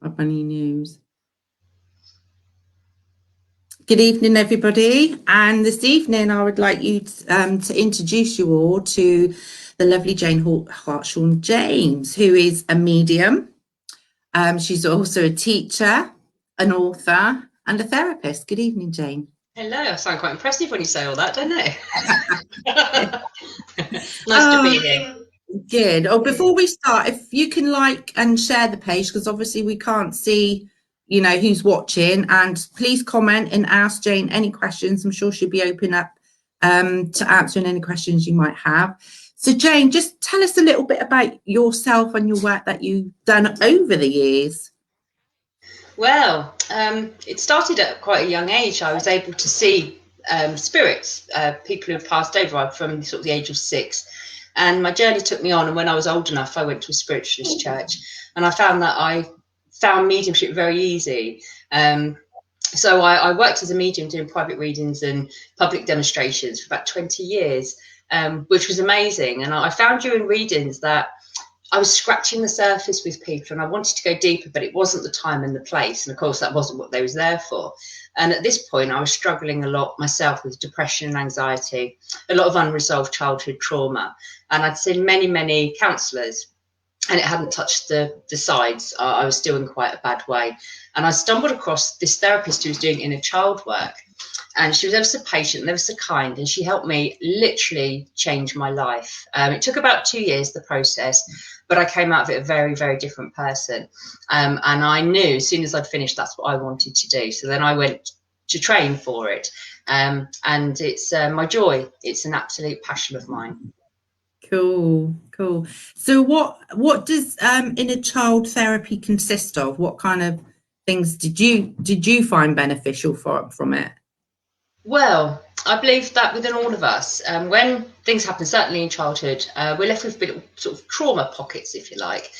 of any news. Good evening, everybody. And this evening, I would like you to introduce you all to the lovely Jayne Hartshorn-James, who is a medium. She's also a teacher, an author, and a therapist. Good evening, Jayne. Hello. I sound quite impressive when you say all that, don't I? Nice to be here. Good. Oh, before we start, if you can like and share the page, because obviously we can't see, you know, who's watching, and please comment and ask Jayne any questions. I'm sure she'll be open up to answering any questions you might have. So Jayne, just tell us a little bit about yourself and your work that you've done over the years. Well, it started at quite a young age. I was able to see spirits, people who have passed over from sort of the age of 6. And my journey took me on. And when I was old enough, I went to a spiritualist church, and I found that I found mediumship very easy. So I worked as a medium doing private readings and public demonstrations for about 20 years, which was amazing. And I found during readings that I was scratching the surface with people, and I wanted to go deeper, but it wasn't the time and the place. And of course, that wasn't what they was there for. And at this point, I was struggling a lot myself with depression and anxiety, a lot of unresolved childhood trauma. And I'd seen many, many counsellors, and it hadn't touched the sides. I was still in quite a bad way. And I stumbled across this therapist who was doing inner child work. And she was ever so patient and ever so kind, and she helped me literally change my life. It took about 2 years, the process, but I came out of it a very, very different person. And I knew as soon as I'd finished, that's what I wanted to do. So then I went to train for it. And it's my joy. It's an absolute passion of mine. Cool. So what does inner child therapy consist of? What kind of things did you find beneficial from it? It I believe that within all of us, when things happen, certainly in childhood, we're left with a bit of sort of trauma pockets, if you like.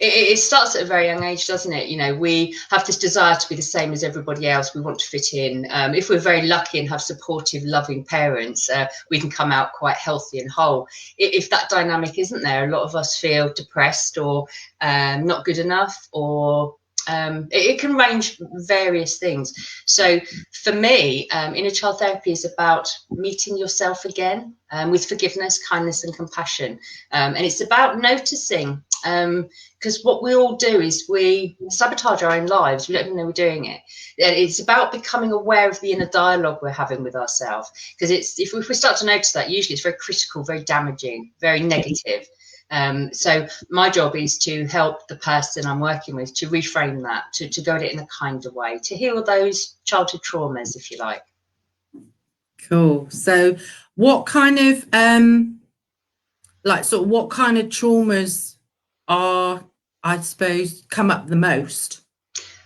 It starts at a very young age, doesn't it? You know, we have this desire to be the same as everybody else. We want to fit in. If we're very lucky and have supportive, loving parents, we can come out quite healthy and whole. If that dynamic isn't there, a lot of us feel depressed or not good enough, or it can range various things. So for me, inner child therapy is about meeting yourself again with forgiveness, kindness and compassion. And it's about noticing, because what we all do is we sabotage our own lives. We don't even know we're doing it. It's about becoming aware of the inner dialogue we're having with ourselves, because if we start to notice that, usually it's very critical, very damaging, very negative. So my job is to help the person I'm working with to reframe that, to go at it in a kinder way, to heal those childhood traumas, if you like. Cool. So what kind of what kind of traumas are, I suppose, come up the most?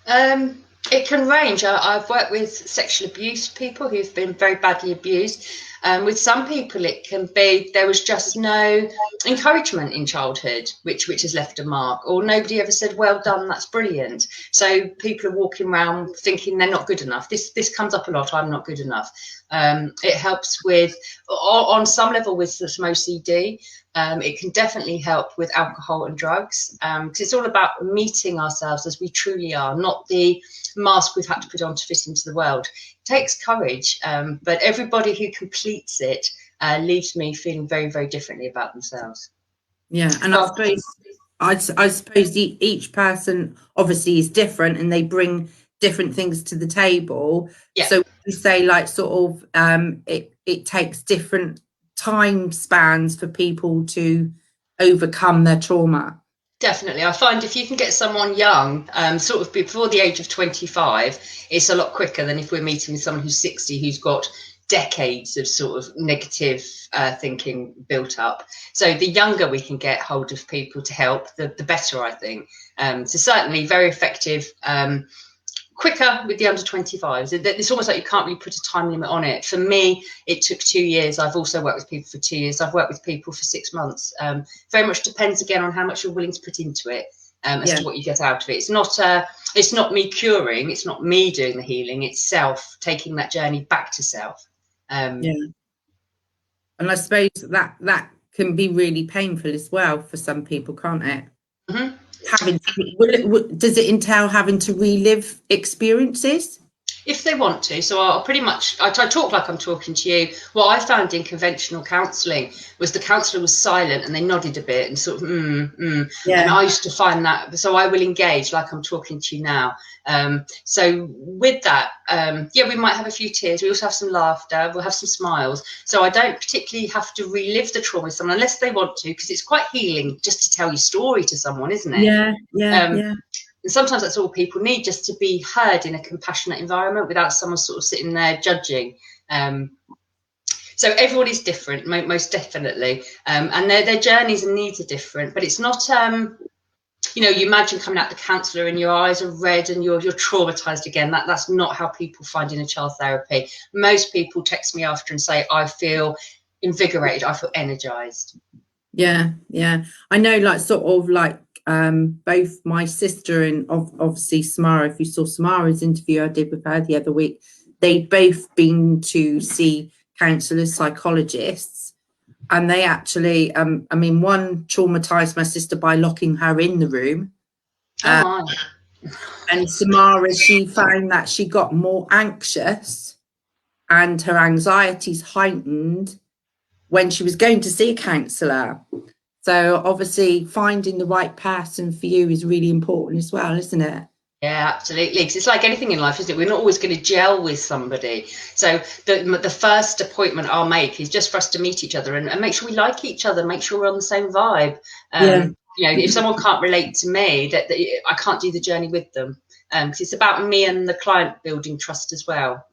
It can range. I've worked with sexual abuse people who've been very badly abused. With some people, it can be there was just no encouragement in childhood, which has left a mark, or nobody ever said, well done, that's brilliant. So people are walking around thinking they're not good enough. This comes up a lot, I'm not good enough. It helps with, on some level, with some OCD. It can definitely help with alcohol and drugs, because it's all about meeting ourselves as we truly are, not the mask we've had to put on to fit into the world. It takes courage, but everybody who completes it leaves me feeling very, very differently about themselves. Yeah, and I suppose each person obviously is different, and they bring different things to the table. Yeah. So you say, like, sort of, it takes different time spans for people to overcome their trauma. Definitely. I find if you can get someone young, sort of before the age of 25, it's a lot quicker than if we're meeting with someone who's 60, who's got decades of sort of negative thinking built up. So the younger we can get hold of people to help, the better, I think. So certainly very effective, quicker with the under 25s. It's almost like you can't really put a time limit on it. For me, it took 2 years. I've also worked with people for 2 years. I've worked with people for 6 months. Very much depends again on how much you're willing to put into it, as to what you get out of it. It's not me curing. It's not me doing the healing. It's self taking that journey back to self. And I suppose that can be really painful as well for some people, can't it? Mm-hmm. Does it entail having to relive experiences? If they want to. So I'll pretty much, I talk like I'm talking to you. What I found in conventional counselling was the counsellor was silent and they nodded a bit and sort of, Yeah. And I used to find that, so I will engage like I'm talking to you now. So with that, yeah, we might have a few tears. We also have some laughter. We'll have some smiles. So I don't particularly have to relive the trauma with someone unless they want to, because it's quite healing just to tell your story to someone, isn't it? Yeah. And sometimes that's all people need, just to be heard in a compassionate environment without someone sort of sitting there judging. So everybody's different, most definitely. And their journeys and needs are different, but it's not, you know, you imagine coming out the counsellor and your eyes are red and you're traumatised again. That's not how people find inner child therapy. Most people text me after and say, I feel invigorated, I feel energised. Yeah. I know, like, sort of like, both my sister and obviously Samara, if you saw Samara's interview I did with her the other week, they'd both been to see counsellors, psychologists, and they actually, I mean, one traumatised my sister by locking her in the room. And Samara, she found that she got more anxious and her anxieties heightened when she was going to see a counsellor. So obviously finding the right person for you is really important as well, isn't it? Yeah, absolutely. Because it's like anything in life, isn't it? We're not always going to gel with somebody. So the first appointment I'll make is just for us to meet each other and make sure we like each other, make sure we're on the same vibe. You know, if someone can't relate to me, that I can't do the journey with them. Because it's about me and the client building trust as well.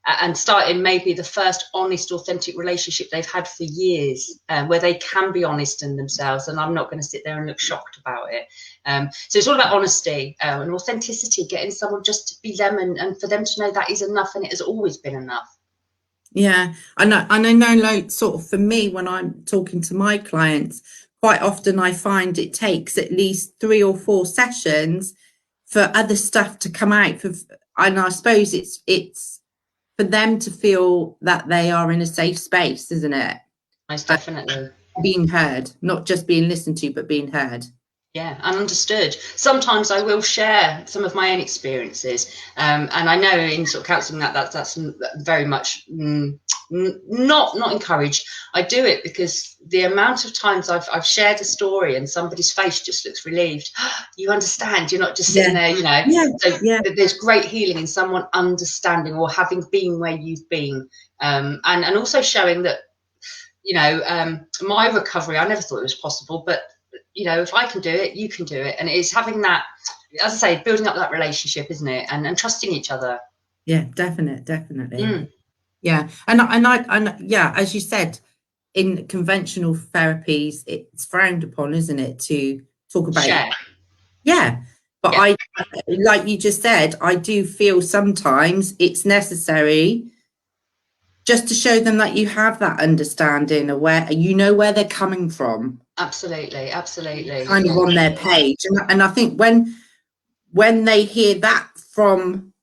And starting maybe the first honest, authentic relationship they've had for years, where they can be honest in themselves, and I'm not going to sit there and look shocked about it. So it's all about honesty and authenticity, getting someone just to be them and for them to know that is enough, and it has always been enough. Yeah, I know, like, sort of for me, when I'm talking to my clients, quite often I find it takes at least 3 or 4 sessions for other stuff to come out. And I suppose it's for them to feel that they are in a safe space, isn't it? Most definitely. Being heard, not just being listened to, but being heard. Yeah, and understood. Sometimes I will share some of my own experiences, and I know in sort of counselling that's very much not encouraged. I do it because the amount of times I've shared a story and somebody's face just looks relieved. You understand. You're not just sitting there, you know. So there's great healing in someone understanding or having been where you've been, and also showing that, you know, my recovery. I never thought it was possible, but you know, if I can do it, you can do it. And it's having that, as I say, building up that relationship, isn't it? And trusting each other. Yeah, definitely. Yeah. And yeah, as you said, in conventional therapies, it's frowned upon, isn't it, to talk about share. Yeah. But I, like you just said, I do feel sometimes it's necessary just to show them that you have that understanding of where you know where they're coming from. Absolutely. Kind of on their page. And I think when they hear that from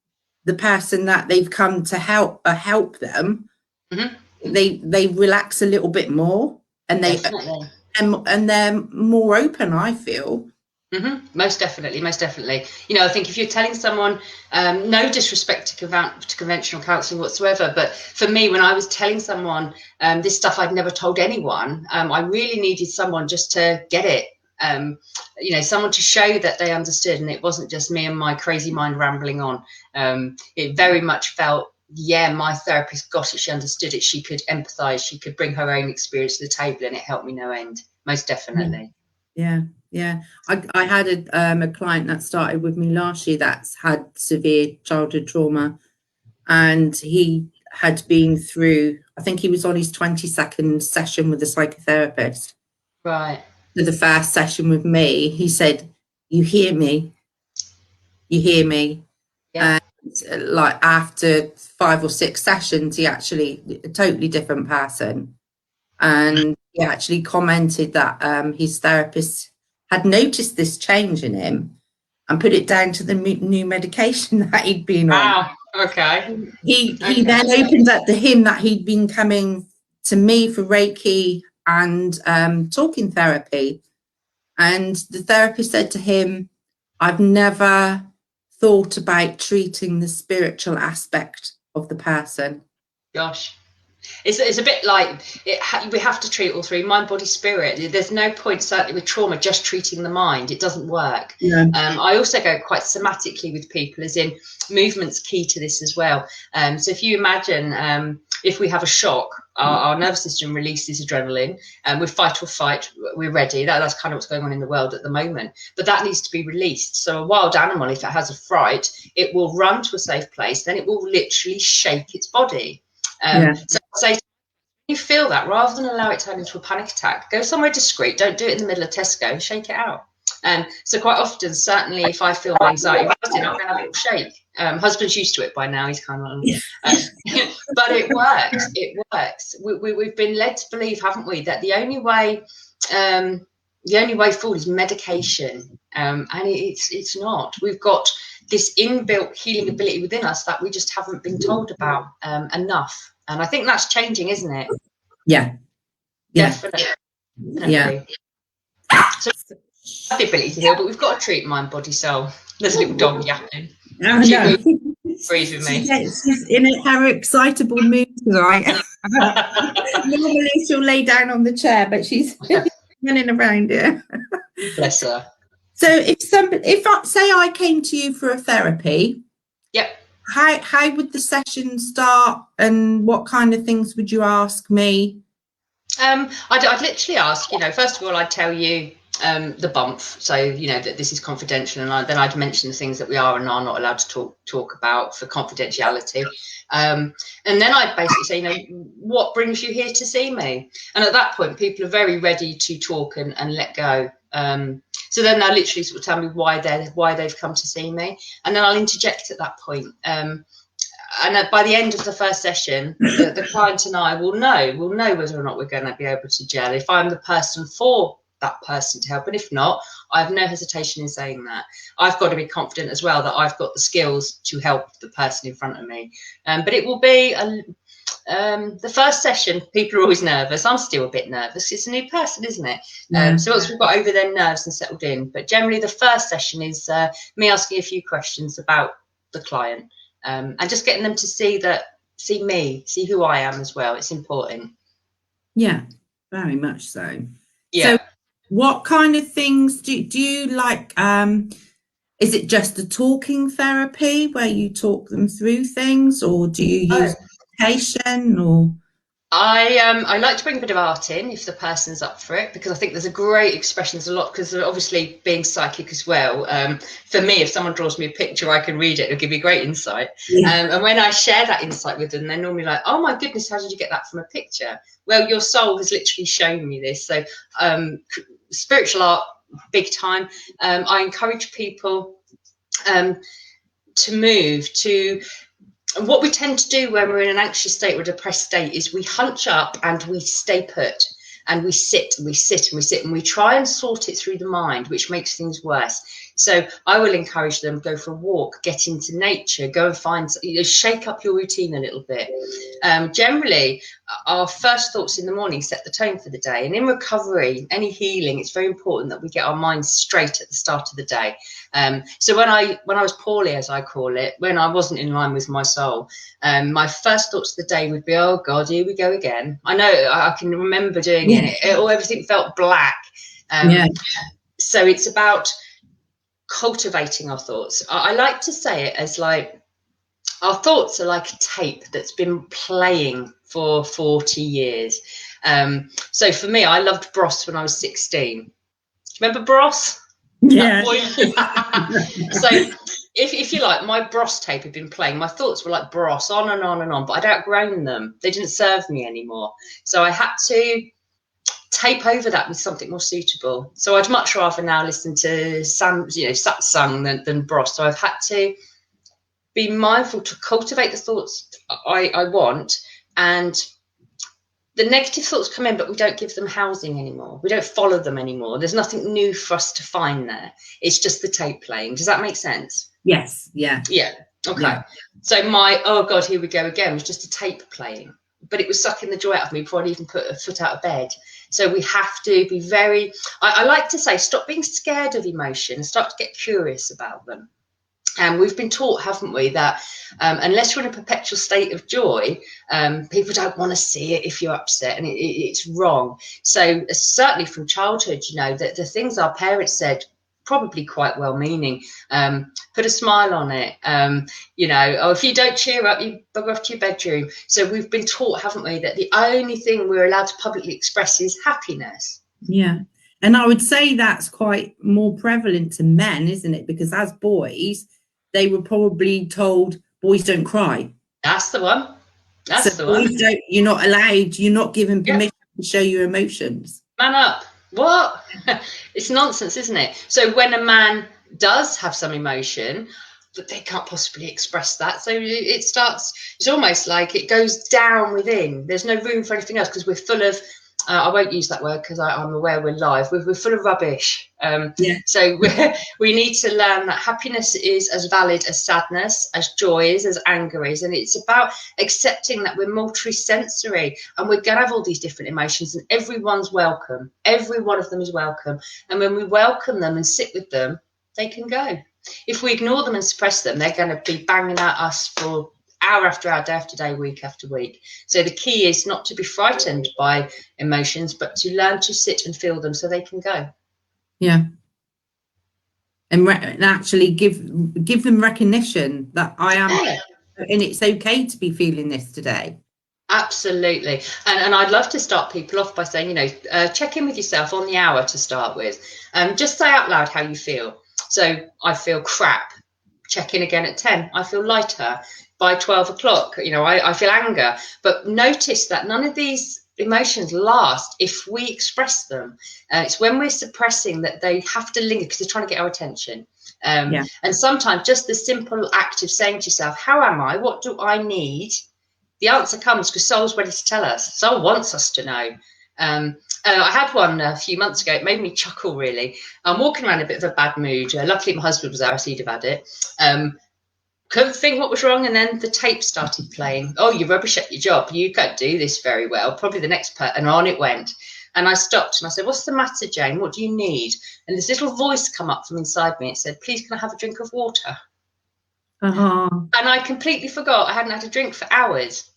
the person that they've come to help them, they relax a little bit more, and and they're more open, I feel. Most definitely. You know, I think if you're telling someone, no disrespect to conventional counselling whatsoever, but for me, when I was telling someone this stuff I'd never told anyone, I really needed someone just to get it. You know, someone to show that they understood, and it wasn't just me and my crazy mind rambling on. It very much felt, yeah, my therapist got it, she understood it, she could empathise, she could bring her own experience to the table, and it helped me no end. Most definitely. Yeah. I had a client that started with me last year that's had severe childhood trauma, and he had been through, I think he was on his 22nd session with a psychotherapist. Right. So the first session with me, he said, you hear me? Yeah. And like after 5 or 6 sessions, he actually, a totally different person. And he actually commented that his therapist had noticed this change in him and put it down to the new medication that he'd been on. Wow. Okay. He then opened up to him that he'd been coming to me for Reiki and talking therapy. And the therapist said to him, I've never thought about treating the spiritual aspect of the person. Gosh. It's a bit like we have to treat all three: mind, body, spirit. There's no point, certainly with trauma, just treating the mind. It doesn't work. Yeah. I also go quite somatically with people, as in movement's key to this as well. So if you imagine if we have a shock, our nervous system releases adrenaline, and we fight or flight, we're ready. That's kind of what's going on in the world at the moment. But that needs to be released. So a wild animal, if it has a fright, it will run to a safe place, then it will literally shake its body. So say you feel that, rather than allow it to turn into a panic attack, go somewhere discreet. Don't do it in the middle of Tesco. Shake it out. So quite often, certainly if I feel my anxiety rising, I'm going to have a little shake. Husband's used to it by now. He's kind of like, but it works. It works. We've been led to believe, haven't we, that the only way forward is medication, and it's not. We've got this inbuilt healing ability within us that we just haven't been told about enough. And I think that's changing, isn't it? Yeah. Definitely. Yeah. So we have the ability to heal, but we've got to treat mind, body, soul. There's a little dog yapping. Oh, no. Breathe with me. She's in her excitable mood tonight. Normally she'll lay down on the chair, but she's running around here. Bless her. So if I came to you for a therapy, yep. How would the session start, and what kind of things would you ask me? I'd literally ask, first of all, I'd tell you the bump, so that this is confidential, and then I'd mention the things that we are and are not allowed to talk about for confidentiality, and then I'd basically say, what brings you here to see me? And at that point, people are very ready to talk and let go. So then they'll literally sort of tell me why they've come to see me, and then I'll interject at that point. And by the end of the first session, the client and I will know whether or not we're going to be able to gel. If I'm the person for that person to help, and if not, I have no hesitation in saying that. I've got to be confident as well that I've got the skills to help the person in front of me. But it will be the first session, people are always nervous. I'm still a bit nervous. It's a new person, isn't it? So once we've got over their nerves and settled in, but generally the first session is me asking a few questions about the client, and just getting them to see me, see who I am as well. It's important. Yeah, very much so. Yeah. So what kind of things do you like? Is it just a talking therapy where you talk them through things, or do you use medication, or? I like to bring a bit of art in if the person's up for it, because I think there's a great expression. There's a lot, because obviously being psychic as well. For me, if someone draws me a picture, I can read it. It'll give me great insight. Yeah. And when I share that insight with them, they're normally like, "Oh my goodness, how did you get that from a picture?" Well, your soul has literally shown me this. So spiritual art, big time. I encourage people to move to. And what we tend to do when we're in an anxious state or a depressed state is we hunch up and we stay put, and we sit and we sit and we sit, and we try and sort it through the mind, which makes things worse. So I will encourage them, go for a walk, get into nature, go and find, shake up your routine a little bit. Generally, our first thoughts in the morning set the tone for the day. And in recovery, any healing, it's very important that we get our minds straight at the start of the day. So when I was poorly, as I call it, when I wasn't in line with my soul, my first thoughts of the day would be, "Oh God, here we go again." I know, I can remember doing it. Everything felt black. So it's about cultivating our thoughts. I like to say it as like, our thoughts are like a tape that's been playing for 40 years. So for me, I loved Bros when I was 16. Remember Bros? Yeah. So if you like, my Bros tape had been playing. My thoughts were like Bros, on and on and on, but I'd outgrown them. They didn't serve me anymore. So I had to tape over that with something more suitable. So I'd much rather now listen to satsang than Bros. So I've had to be mindful to cultivate the thoughts I want, and the negative thoughts come in, but we don't give them housing anymore. We don't follow them anymore. There's nothing new for us to find there. It's just the tape playing. Does that make sense? Yes. Yeah. Yeah. Okay. Yeah. So my, "Oh God, here we go again," was just a tape playing, but it was sucking the joy out of me before I'd even put a foot out of bed. So we have to be very, I like to say, stop being scared of emotion and start to get curious about them. And we've been taught, haven't we, that unless you're in a perpetual state of joy, people don't want to see it if you're upset, and it's wrong. So certainly from childhood, you know, that the things our parents said, probably quite well-meaning, put a smile on it, you know, or if you don't cheer up, you bugger off to your bedroom. So we've been taught, haven't we, that the only thing we're allowed to publicly express is happiness. Yeah. And I would say that's quite more prevalent to men, isn't it? Because as boys, they were probably told, boys don't cry. That's the one. That's the one. You're not allowed, you're not given permission to show your emotions. Man up. What? It's nonsense, isn't it? So when a man does have some emotion, but they can't possibly express that. So it starts, it's almost like it goes down within. There's no room for anything else because we're full of, I won't use that word because I'm aware we're live. We're full of rubbish. So we need to learn that happiness is as valid as sadness, as joy is, as anger is. And it's about accepting that we're multisensory and we're going to have all these different emotions and everyone's welcome. Every one of them is welcome. And when we welcome them and sit with them, they can go. If we ignore them and suppress them, they're going to be banging at us for hour after hour, day after day, week after week. So the key is not to be frightened by emotions, but to learn to sit and feel them so they can go. Yeah. And actually give them recognition that I am, and it's okay to be feeling this today. Absolutely. And I'd love to start people off by saying, you know, check in with yourself on the hour to start with. Just say out loud how you feel. So I feel crap. Check in again at 10. I feel lighter. By 12 o'clock, you know, I feel anger. But notice that none of these emotions last if we express them. It's when we're suppressing that they have to linger because they're trying to get our attention. And sometimes just the simple act of saying to yourself, how am I? What do I need? The answer comes because soul's ready to tell us. Soul wants us to know. I had one a few months ago. It made me chuckle, really. I'm walking around in a bit of a bad mood. Luckily, my husband was there. He'd have had it. Couldn't think what was wrong, and then the tape started playing. Oh, you're rubbish at your job. You can't do this very well. Probably the next part, and on it went. And I stopped and I said, "What's the matter, Jane? What do you need?" And this little voice come up from inside me. It said, "Please, can I have a drink of water?" And I completely forgot I hadn't had a drink for hours.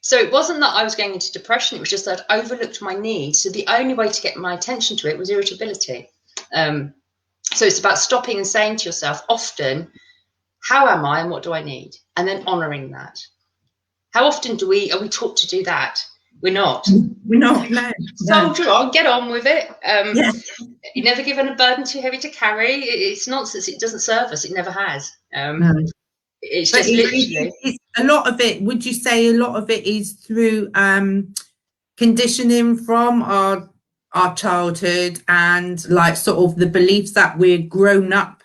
So it wasn't that I was going into depression. It was just that I'd overlooked my needs. So the only way to get my attention to it was irritability. So it's about stopping and saying to yourself often, how am I and what do I need? And then honouring that. How often are we taught to do that? We're not. We're not, no. Soldier on, get on with it. You're never given a burden too heavy to carry. It's nonsense. It doesn't serve us. It never has. No. It's just literally. A lot of it, would you say a lot of it is through conditioning from our childhood and like sort of the beliefs that we're grown up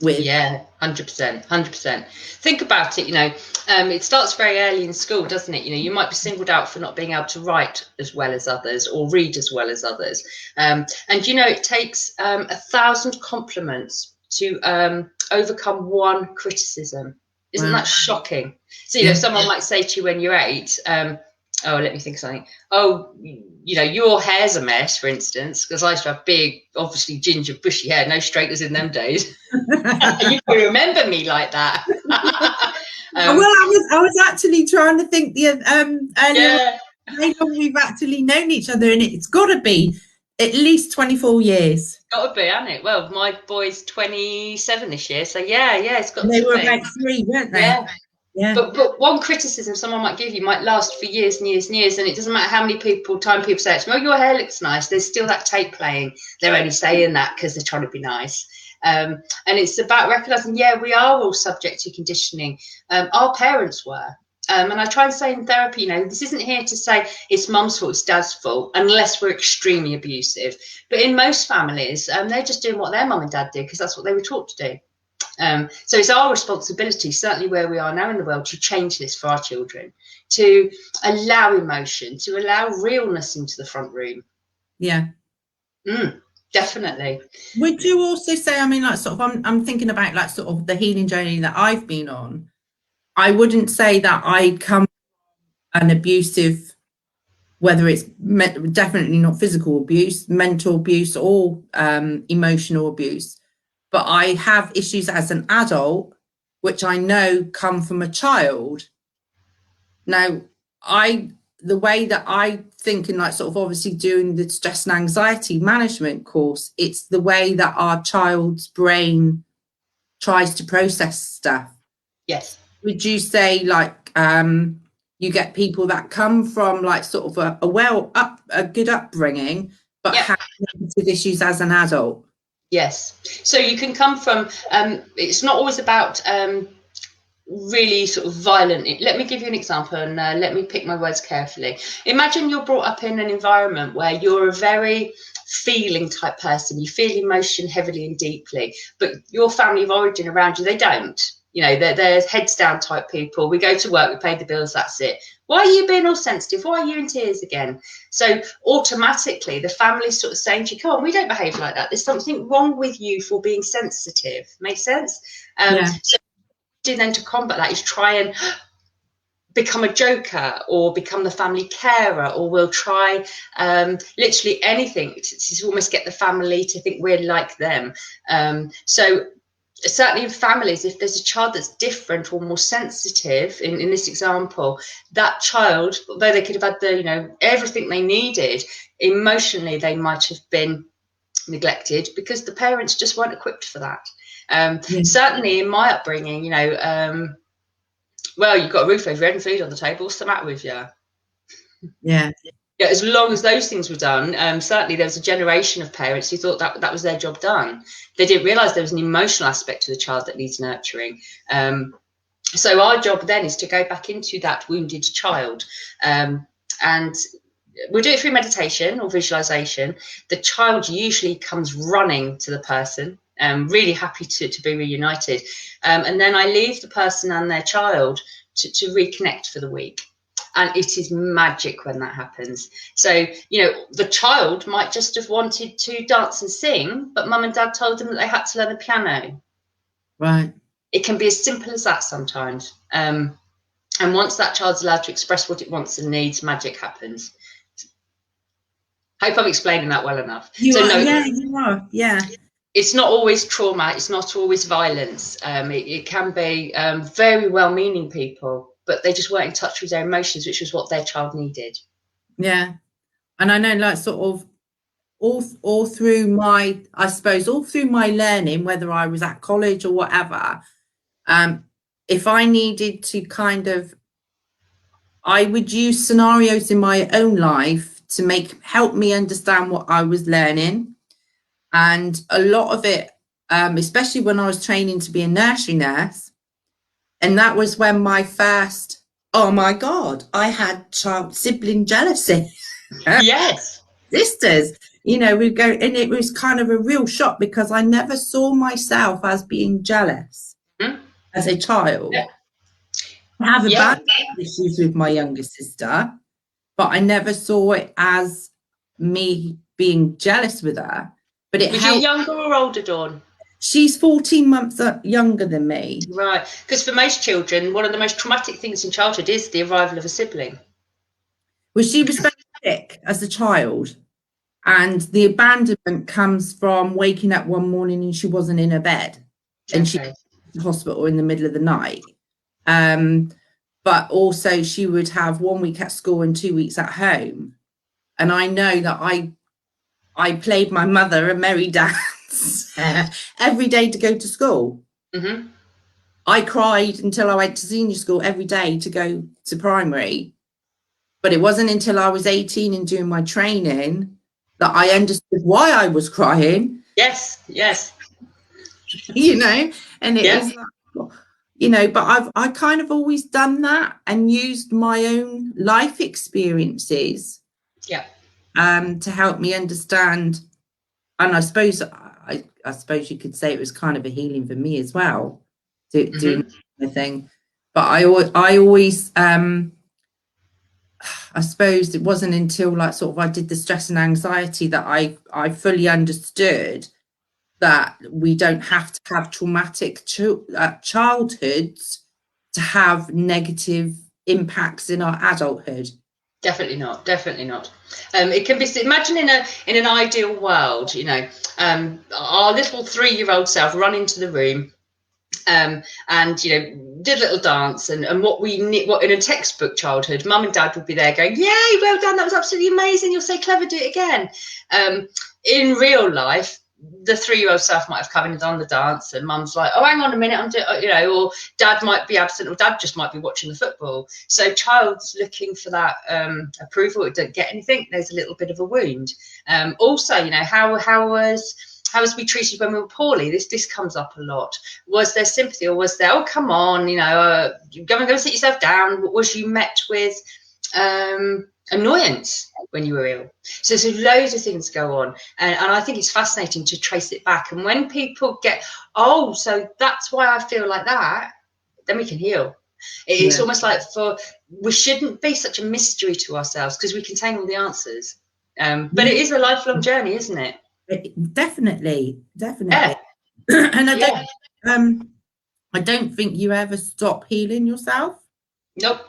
with? Yeah, 100%. Think about it, you know, it starts very early in school, doesn't it? You know, you might be singled out for not being able to write as well as others or read as well as others. And, you know, it takes 1,000 compliments to overcome one criticism. Isn't that shocking? So, you know, someone might say to you when you're 8, oh, let me think of something. Oh, you know, your hair's a mess, for instance, because I used to have big, obviously ginger, bushy hair, no straighteners in them days. You can remember me like that. Well, I was actually trying to think earlier how long we've actually known each other, and it's got to be at least 24 years. Got to be, hasn't it? Well, my boy's 27 this year, so yeah, it's got to be. They were about 3, weren't they? Yeah. But one criticism someone might give you might last for years and years and years, and it doesn't matter how many people say it to me, oh, your hair looks nice. There's still that tape playing. They're only saying that because they're trying to be nice. And it's about recognising, we are all subject to conditioning. Our parents were. And I try and say in therapy, you know, this isn't here to say it's mum's fault, it's dad's fault, unless we're extremely abusive. But in most families, they're just doing what their mum and dad did because that's what they were taught to do. So it's our responsibility, certainly where we are now in the world, to change this for our children, to allow emotion, to allow realness into the front room. Yeah. Definitely. Would you also say, I mean, like sort of, I'm thinking about like sort of the healing journey that I've been on. I wouldn't say that I come from an abusive whether it's definitely not physical abuse, mental abuse, or emotional abuse. But I have issues as an adult, which I know come from a child. Now, the way that I think, and like sort of obviously doing the stress and anxiety management course, it's the way that our child's brain tries to process stuff. Yes. Would you say like you get people that come from like sort of a good upbringing, but have negative issues as an adult? Yes. So you can come from, it's not always about really sort of violent. Let me give you an example, and let me pick my words carefully. Imagine you're brought up in an environment where you're a very feeling type person. You feel emotion heavily and deeply, but your family of origin around you, they don't. You know, they're heads down type people. We go to work, we pay the bills, that's it. Why are you being all sensitive? Why are you in tears again? So automatically the family's sort of saying to you, come on, we don't behave like that. There's something wrong with you for being sensitive. Make sense? So then to combat that is try and become a joker or become the family carer, or we'll try literally anything to almost get the family to think we're like them. So certainly in families, if there's a child that's different or more sensitive, in this example, that child, although they could have had the, you know, everything they needed, emotionally they might have been neglected because the parents just weren't equipped for that. Certainly in my upbringing, you know, well, you've got a roof over your head and food on the table, what's the matter with you? Yeah, as long as those things were done, certainly there was a generation of parents who thought that was their job done. They didn't realise there was an emotional aspect to the child that needs nurturing. So our job then is to go back into that wounded child, and we'll do it through meditation or visualization. The child usually comes running to the person, really happy to be reunited. And then I leave the person and their child to reconnect for the week. And it is magic when that happens. So, you know, the child might just have wanted to dance and sing, but mum and dad told them that they had to learn the piano. Right. It can be as simple as that sometimes. And once that child's allowed to express what it wants and needs, magic happens. Hope I'm explaining that well enough. You are. Yeah. It's not always trauma. It's not always violence. It can be very well-meaning people, but they just weren't in touch with their emotions, which was what their child needed. Yeah. And I know, like, sort of all through my, I suppose, all through my learning, whether I was at college or whatever, if I needed to kind of, I would use scenarios in my own life to help me understand what I was learning. And a lot of it, especially when I was training to be a nursery nurse, and that was when my first, oh my God, I had sibling jealousy. Yes. Sisters, you know, we go, and it was kind of a real shock because I never saw myself as being jealous as a child. Yeah. I have bad issues with my younger sister, but I never saw it as me being jealous with her. But it was you younger or older, Dawn? She's 14 months younger than me. Right, because for most children, one of the most traumatic things in childhood is the arrival of a sibling. Well, she was very sick as a child, and the abandonment comes from waking up one morning and she wasn't in her bed, and she was in the hospital in the middle of the night. But also she would have 1 week at school and 2 weeks at home. And I know that I played my mother a merry dance every day to go to school. Mm-hmm. I cried until I went to senior school every day to go to primary. But it wasn't until I was 18 and doing my training that I understood why I was crying. Yes, yes. You know, and it was like, you know, but I kind of always done that and used my own life experiences to help me understand. And I suppose I suppose you could say it was kind of a healing for me as well, doing the thing. But I always I suppose it wasn't until like sort of I did the stress and anxiety that I fully understood that we don't have to have traumatic childhoods to have negative impacts in our adulthood. Definitely not. Definitely not. It can be. Imagine in an ideal world, you know, our little 3-year-old self run into the room, and you know, did a little dance, and what we need, what in a textbook childhood, mum and dad would be there going, "Yay, well done! That was absolutely amazing. You're so clever. Do it again." In real life, the 3-year-old self might have come in and done the dance, and mum's like, "Oh, hang on a minute, I'm doing," you know, or dad might be absent, or dad just might be watching the football. So child's looking for that approval. It don't get anything. There's a little bit of a wound. Also, you know, how was we treated when we were poorly? This comes up a lot. Was there sympathy, or was there, "Oh, come on, you know, go and sit yourself down"? Was you met with annoyance when you were ill? So loads of things go on, and I think it's fascinating to trace it back. And when people get, "Oh, so that's why I feel like that," then we can heal. It's almost like we shouldn't be such a mystery to ourselves, because we contain all the answers. But it is a lifelong journey, isn't it? Definitely. Yeah. And I don't think you ever stop healing yourself. Nope.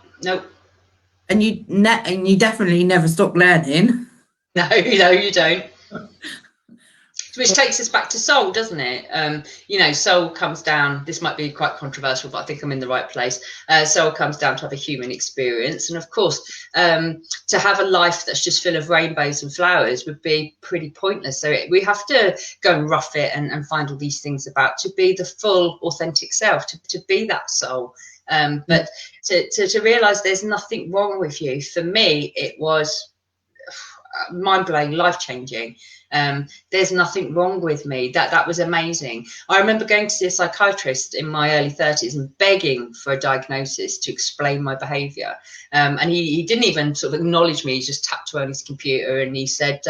And you definitely never stop learning. No, you don't. Which takes us back to soul, doesn't it? You know, soul comes down. This might be quite controversial, but I think I'm in the right place. Soul comes down to have a human experience, and of course, to have a life that's just full of rainbows and flowers would be pretty pointless. So we have to go and rough it and find all these things about, to be the full, authentic self, to be that soul. But to realise there's nothing wrong with you. For me, it was mind-blowing, life-changing. There's nothing wrong with me. That was amazing. I remember going to see a psychiatrist in my early 30s and begging for a diagnosis to explain my behaviour, and he didn't even sort of acknowledge me. He just tapped away on his computer and he said,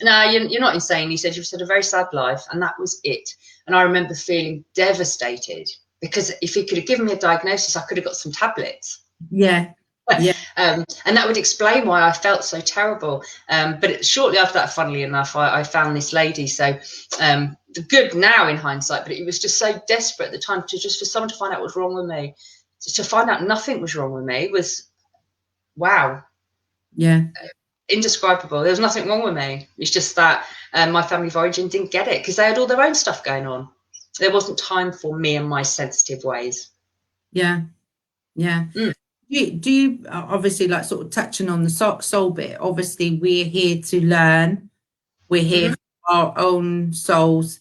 "No, you're not insane." He said, "You've had a very sad life," and that was it. And I remember feeling devastated, because if he could have given me a diagnosis, I could have got some tablets. Yeah. And that would explain why I felt so terrible. But shortly after that, funnily enough, I found this lady. So the good now in hindsight, but it was just so desperate at the time, for someone to find out what was wrong with me. To find out nothing was wrong with me was, wow. Yeah. Indescribable. There was nothing wrong with me. It's just that my family of origin didn't get it, because they had all their own stuff going on. There wasn't time for me and my sensitive ways. Yeah. Do you obviously, like, sort of touching on the soul bit, obviously we're here to learn, we're here for our own soul's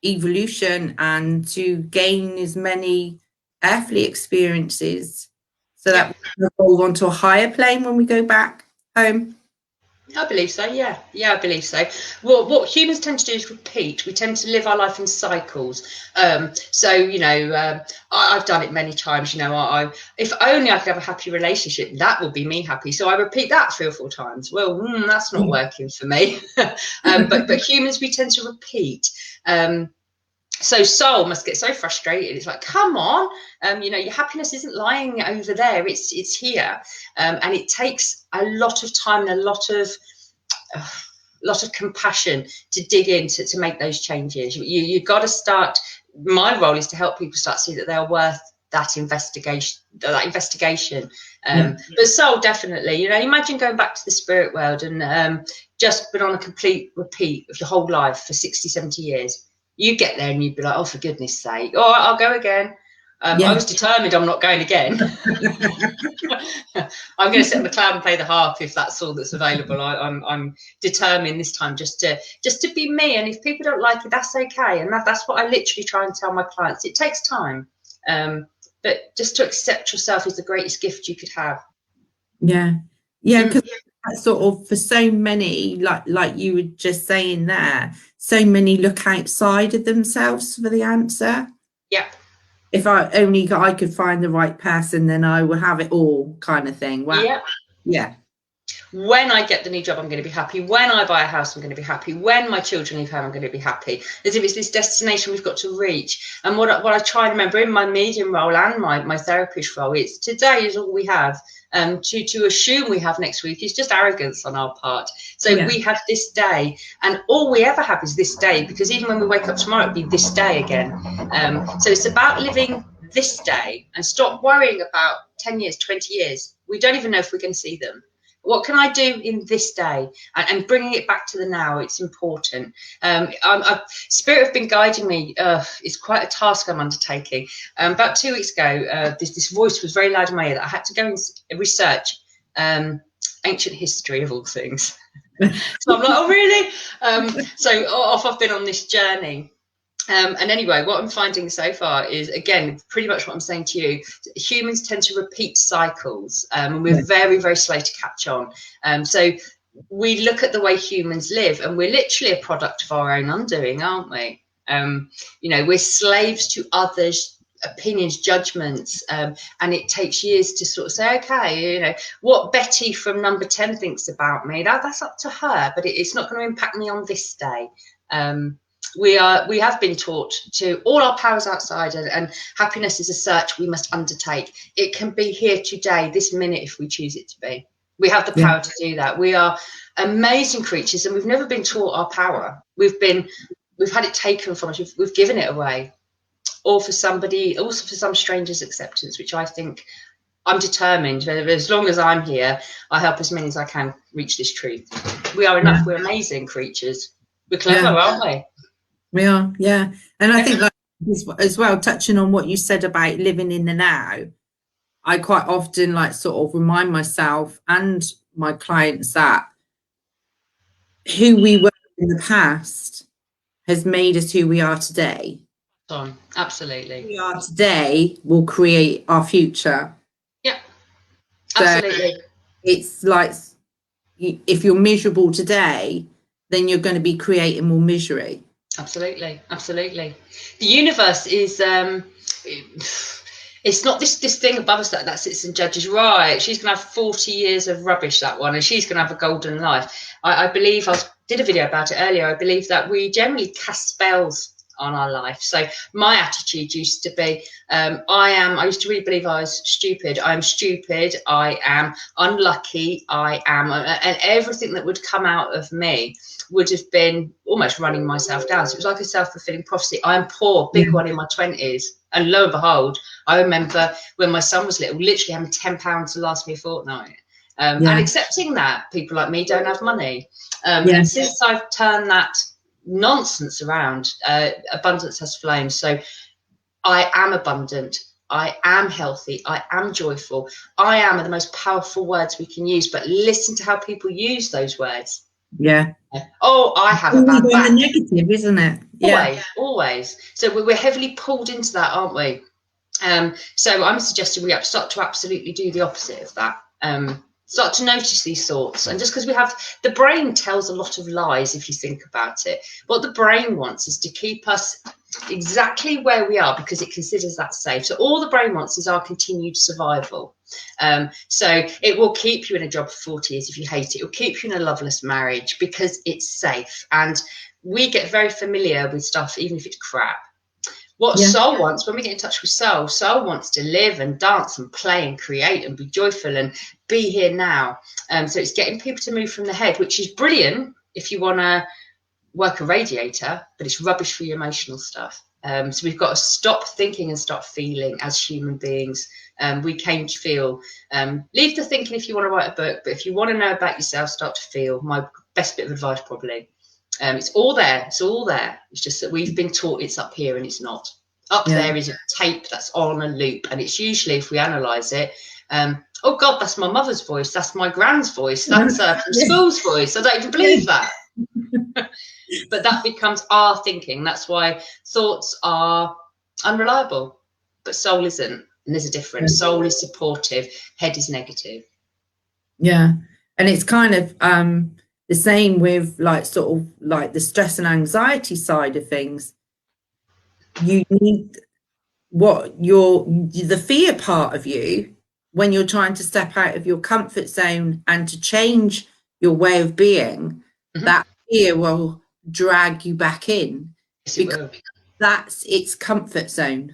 evolution and to gain as many earthly experiences so that we can evolve onto a higher plane when we go back home? I believe so, yeah, I believe so. Well, what humans tend to do is repeat. We tend to live our life in cycles. So, you know, I've done it many times. You know, if only I could have a happy relationship, that would be me happy. So I repeat that 3 or 4 times. Well, that's not working for me. But humans, we tend to repeat. So soul must get so frustrated. It's like, come on, you know, your happiness isn't lying over there. It's here, and it takes a lot of time and a lot of compassion to dig in to make those changes. You've got to start. My role is to help people start to see that they are worth that investigation. But soul, definitely. You know, imagine going back to the spirit world and just been on a complete repeat of your whole life for 60, 70 years. You get there and you'd be like, "Oh, for goodness sake, all right, I'll go again." I was determined I'm not going again. I'm going to sit on the cloud and play the harp if that's all that's available. I'm determined this time just to be me. And if people don't like it, that's okay. And that's what I literally try and tell my clients. It takes time, but just to accept yourself is the greatest gift you could have. Yeah, because sort of, for so many, like you were just saying there, so many look outside of themselves for the answer. Yeah. If I could find the right person, then I will have it all, kind of thing. Wow. Yeah. When I get the new job, I'm going to be happy. When I buy a house, I'm going to be happy. When my children leave home, I'm going to be happy. As if it's this destination we've got to reach. And what I try and remember in my medium role and my therapist role, it's today is all we have. To assume we have next week is just arrogance on our part. So we have this day, and all we ever have is this day, because even when we wake up tomorrow, it'll be this day again. So it's about living this day and stop worrying about 10 years, 20 years. We don't even know if we're going to see them. What can I do in this day? And bringing it back to the now, it's important. Spirit have been guiding me. It's quite a task I'm undertaking. About 2 weeks ago, this voice was very loud in my ear that I had to go and research ancient history of all things. So I'm like, oh, really? So off I've been on this journey. And anyway, what I'm finding so far is, again, pretty much what I'm saying to you. Humans tend to repeat cycles, and we're very, very slow to catch on. So we look at the way humans live, and we're literally a product of our own undoing, aren't we? You know, we're slaves to others' opinions, judgments, and it takes years to sort of say, okay, you know, what Betty from number 10 thinks about me, that's up to her, but it's not going to impact me on this day. We have been taught to all our powers outside, and happiness is a search we must undertake. It can be here today, this minute, if we choose it to be. We have the power to do that. We are amazing creatures, and we've never been taught our power. We've had it taken from us. We've given it away, or for somebody, also for some stranger's acceptance, which I think I'm determined. As long as I'm here, I help as many as I can reach this truth. We are enough. We're amazing creatures. We're clever, aren't we? We are, yeah. And I think, like, as well, touching on what you said about living in the now, I quite often like sort of remind myself and my clients that who we were in the past has made us who we are today. Absolutely. Who we are today will create our future. Yeah, absolutely. So it's like, if you're miserable today, then you're going to be creating more misery. Absolutely, absolutely. The universe is it's not this thing above us that sits and judges. Right, she's gonna have 40 years of rubbish, that one, and she's gonna have a golden life. I believe, I did a video about it earlier, I believe that we generally cast spells on our life. So my attitude used to be, I used to really believe I was stupid. I'm stupid, I am unlucky, I am, and everything that would come out of me would have been almost running myself down. So it was like a self-fulfilling prophecy. I'm poor, big one in my 20s. And lo and behold, I remember when my son was little, literally having £10 to last me a fortnight. And accepting that people like me don't have money. And since I've turned that nonsense around, abundance has flown. So I am abundant, I am healthy, I am joyful, I am are the most powerful words we can use. But listen to how people use those words. Oh, I have a bad back. The negative, isn't it? Always. So we're heavily pulled into that, aren't we? So I'm suggesting we have to start to absolutely do the opposite of that. Start to notice these thoughts. And just because the brain tells a lot of lies, if you think about it. What the brain wants is to keep us exactly where we are because it considers that safe. So all the brain wants is our continued survival. So it will keep you in a job for 40 years if you hate it. It will keep you in a loveless marriage because it's safe. And we get very familiar with stuff, even if it's crap. What soul wants, when we get in touch with soul wants to live and dance and play and create and be joyful and be here now. So it's getting people to move from the head, which is brilliant if you want to work a radiator, but it's rubbish for your emotional stuff. So we've got to stop thinking and start feeling as human beings. We came to feel. Leave the thinking if you want to write a book, but if you want to know about yourself, start to feel. My best bit of advice, probably. It's all there. It's all there. It's just that we've been taught it's up here and it's not. Up there is a tape that's on a loop, and it's usually, if we analyse it, oh God, that's my mother's voice. That's my grand's voice. That's school's voice. I don't even believe that. But that becomes our thinking. That's why thoughts are unreliable, but soul isn't. And there's a difference. Soul is supportive, head is negative. Yeah, and it's kind of the same with like sort of like the stress and anxiety side of things. You need the fear part of you when you're trying to step out of your comfort zone and to change your way of being. That fear will drag you back in. Yes, it will. That's its comfort zone.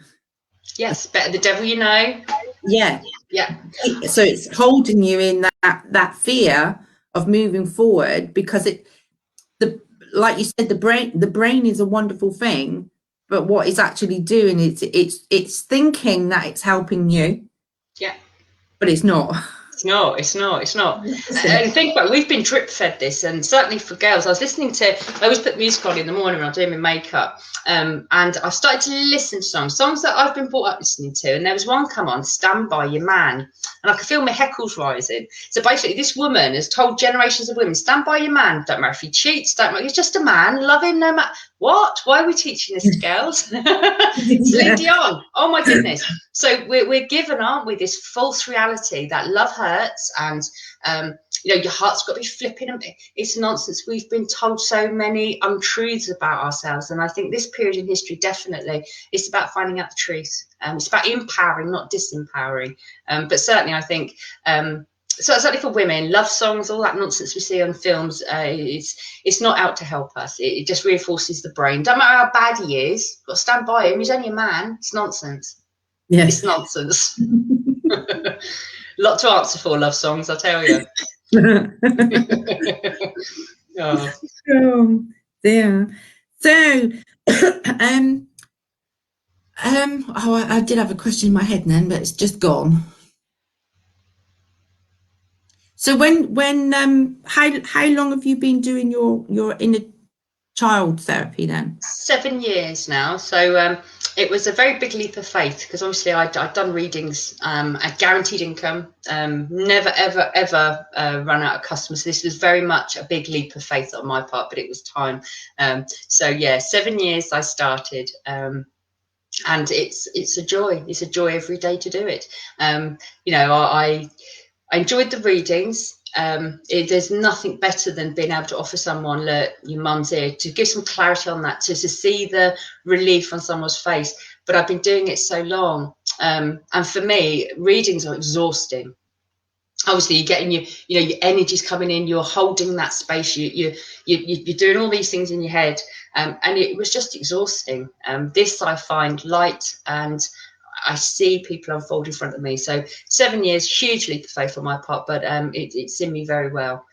Yes, better the devil you know. Yeah. So it's holding you in that fear of moving forward because like you said, the brain is a wonderful thing, but what it's actually doing is it's thinking that it's helping you. Yeah. But it's not. It's not. And think about it, we've been drip fed this, and certainly for girls. I always put music on in the morning when I'm doing my makeup, and I started to listen to songs that I've been brought up listening to, and there was one come on, Stand By Your Man, and I could feel my heckles rising. So basically this woman has told generations of women, stand by your man, don't matter if he cheats, he's just a man, love him no matter what. Why are we teaching this to girls? Celine Dion, oh my goodness. So we're given, aren't we, this false reality that love hurts, and your heart's got to be flipping. It's nonsense. We've been told so many untruths about ourselves, and I think this period in history definitely is about finding out the truth. It's about empowering, not disempowering. But certainly I think so certainly for women, love songs, all that nonsense we see on films, it's not out to help us. It just reinforces the brain. Don't matter how bad he is, got to stand by him. He's only a man. It's nonsense. Yes. It's nonsense. Lot to answer for, love songs, I tell you. Oh dear. So I did have a question in my head then, but it's just gone. So how long have you been doing your inner child therapy then? 7 years now. So it was a very big leap of faith, because obviously I'd done readings at guaranteed income, never ever run out of customers. So this was very much a big leap of faith on my part, but it was time. So yeah, 7 years I started, and it's a joy. It's a joy every day to do it. I enjoyed the readings. There's nothing better than being able to offer someone, look, your mum's here, to give some clarity on that, to see the relief on someone's face. But I've been doing it so long, and for me, readings are exhausting. Obviously, you're getting your energy's coming in, you're holding that space, you're doing all these things in your head, and it was just exhausting. This I find light, and I see people unfold in front of me. So 7 years, huge leap of faith on my part, but it's in me very well.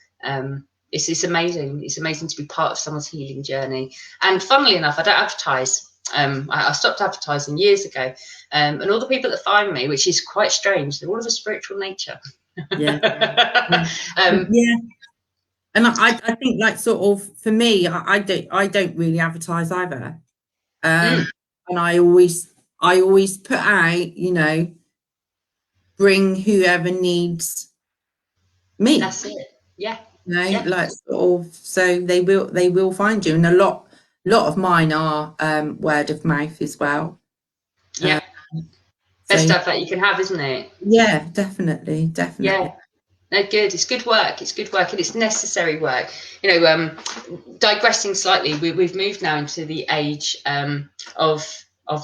It's amazing. It's amazing to be part of someone's healing journey. And funnily enough, I don't advertise. I stopped advertising years ago, and all the people that find me, which is quite strange, they're all of a spiritual nature. Yeah. Yeah. And I think, like, sort of for me, I don't really advertise either. And I always put out, bring whoever needs me. That's it. Yeah. Like, sort of, so they will find you. And a lot of mine are word of mouth as well. Yeah. Best stuff that you can have, isn't it? Yeah, definitely. Yeah. No, good. It's good work. It's good work, and it's necessary work. Digressing slightly, we've moved now into the age of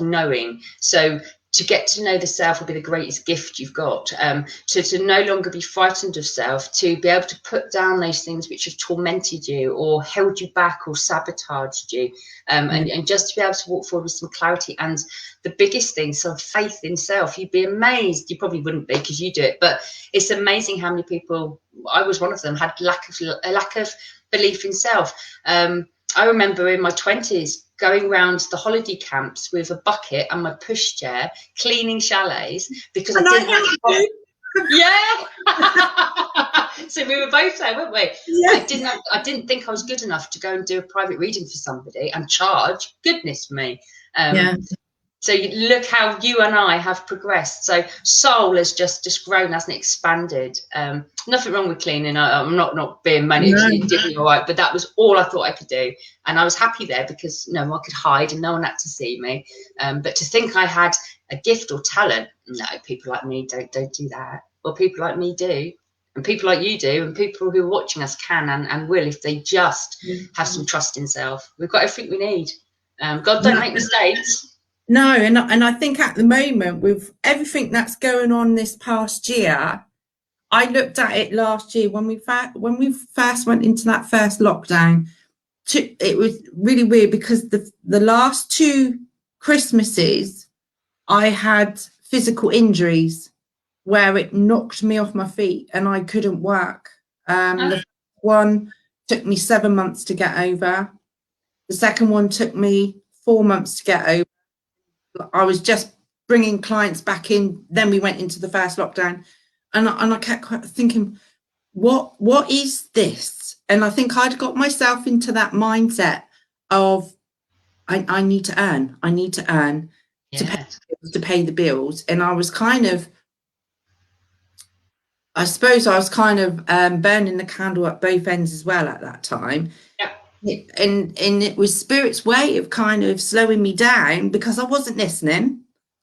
knowing. So to get to know the self will be the greatest gift you've got. To no longer be frightened of self, to be able to put down those things which have tormented you or held you back or sabotaged you, and just to be able to walk forward with some clarity. And the biggest thing, some faith in self. You'd be amazed. You probably wouldn't be, because you do it, but it's amazing how many people, I was one of them, had a lack of belief in self. I remember in my 20s going around the holiday camps with a bucket and my pushchair, cleaning chalets, because I didn't. Yeah. So we were both there, weren't we? Yeah. I didn't think I was good enough to go and do a private reading for somebody and charge. Goodness me. So you look how you and I have progressed. So soul has just grown, hasn't it? Expanded. Nothing wrong with cleaning. I'm not being managed. It did me all right, but that was all I thought I could do, and I was happy there because no one could hide and no one had to see me. But to think I had a gift or talent, no, people like me don't do that. Well, people like me do, and people like you do, and people who are watching us can and will if they just have some trust in self. We've got everything we need. God don't make mistakes. No, and I think at the moment, with everything that's going on this past year, I looked at it last year when we first went into that first lockdown. It was really weird because the last 2 Christmases I had physical injuries where it knocked me off my feet and I couldn't work. The one took me 7 months to get over. The second one took me 4 months to get over. I was just bringing clients back in. Then we went into the first lockdown. I kept thinking, what is this? And I think I'd got myself into that mindset of I need to earn. I need to earn Yeah. to pay the bills. And I was kind of, I suppose I was kind of burning the candle at both ends as well at that time. Yeah. And it was Spirit's way of kind of slowing me down because I wasn't listening.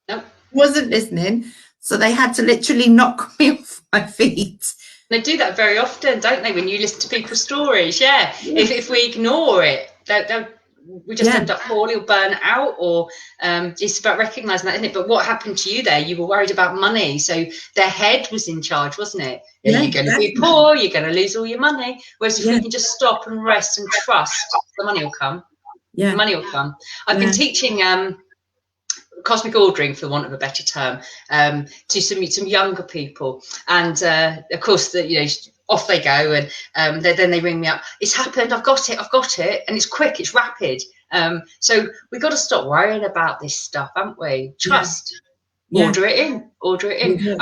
Nope. Wasn't listening. So they had to literally knock me off my feet. They do that very often, don't they? When you listen to people's stories, yeah. If we ignore it, we just end up poorly or burn out, or it's about recognising that, isn't it? But what happened to you there? You were worried about money, so their head was in charge, wasn't it? Yeah, you're going to be poor, you're going to lose all your money. Whereas if we can just stop and rest and trust, the money will come. Yeah, the money will come. I've been teaching cosmic ordering, for want of a better term, to some younger people, and of course, off they go, and then they ring me up. It's happened. I've got it, and it's quick. It's rapid. So we've got to stop worrying about this stuff, haven't we? Trust. Order it in.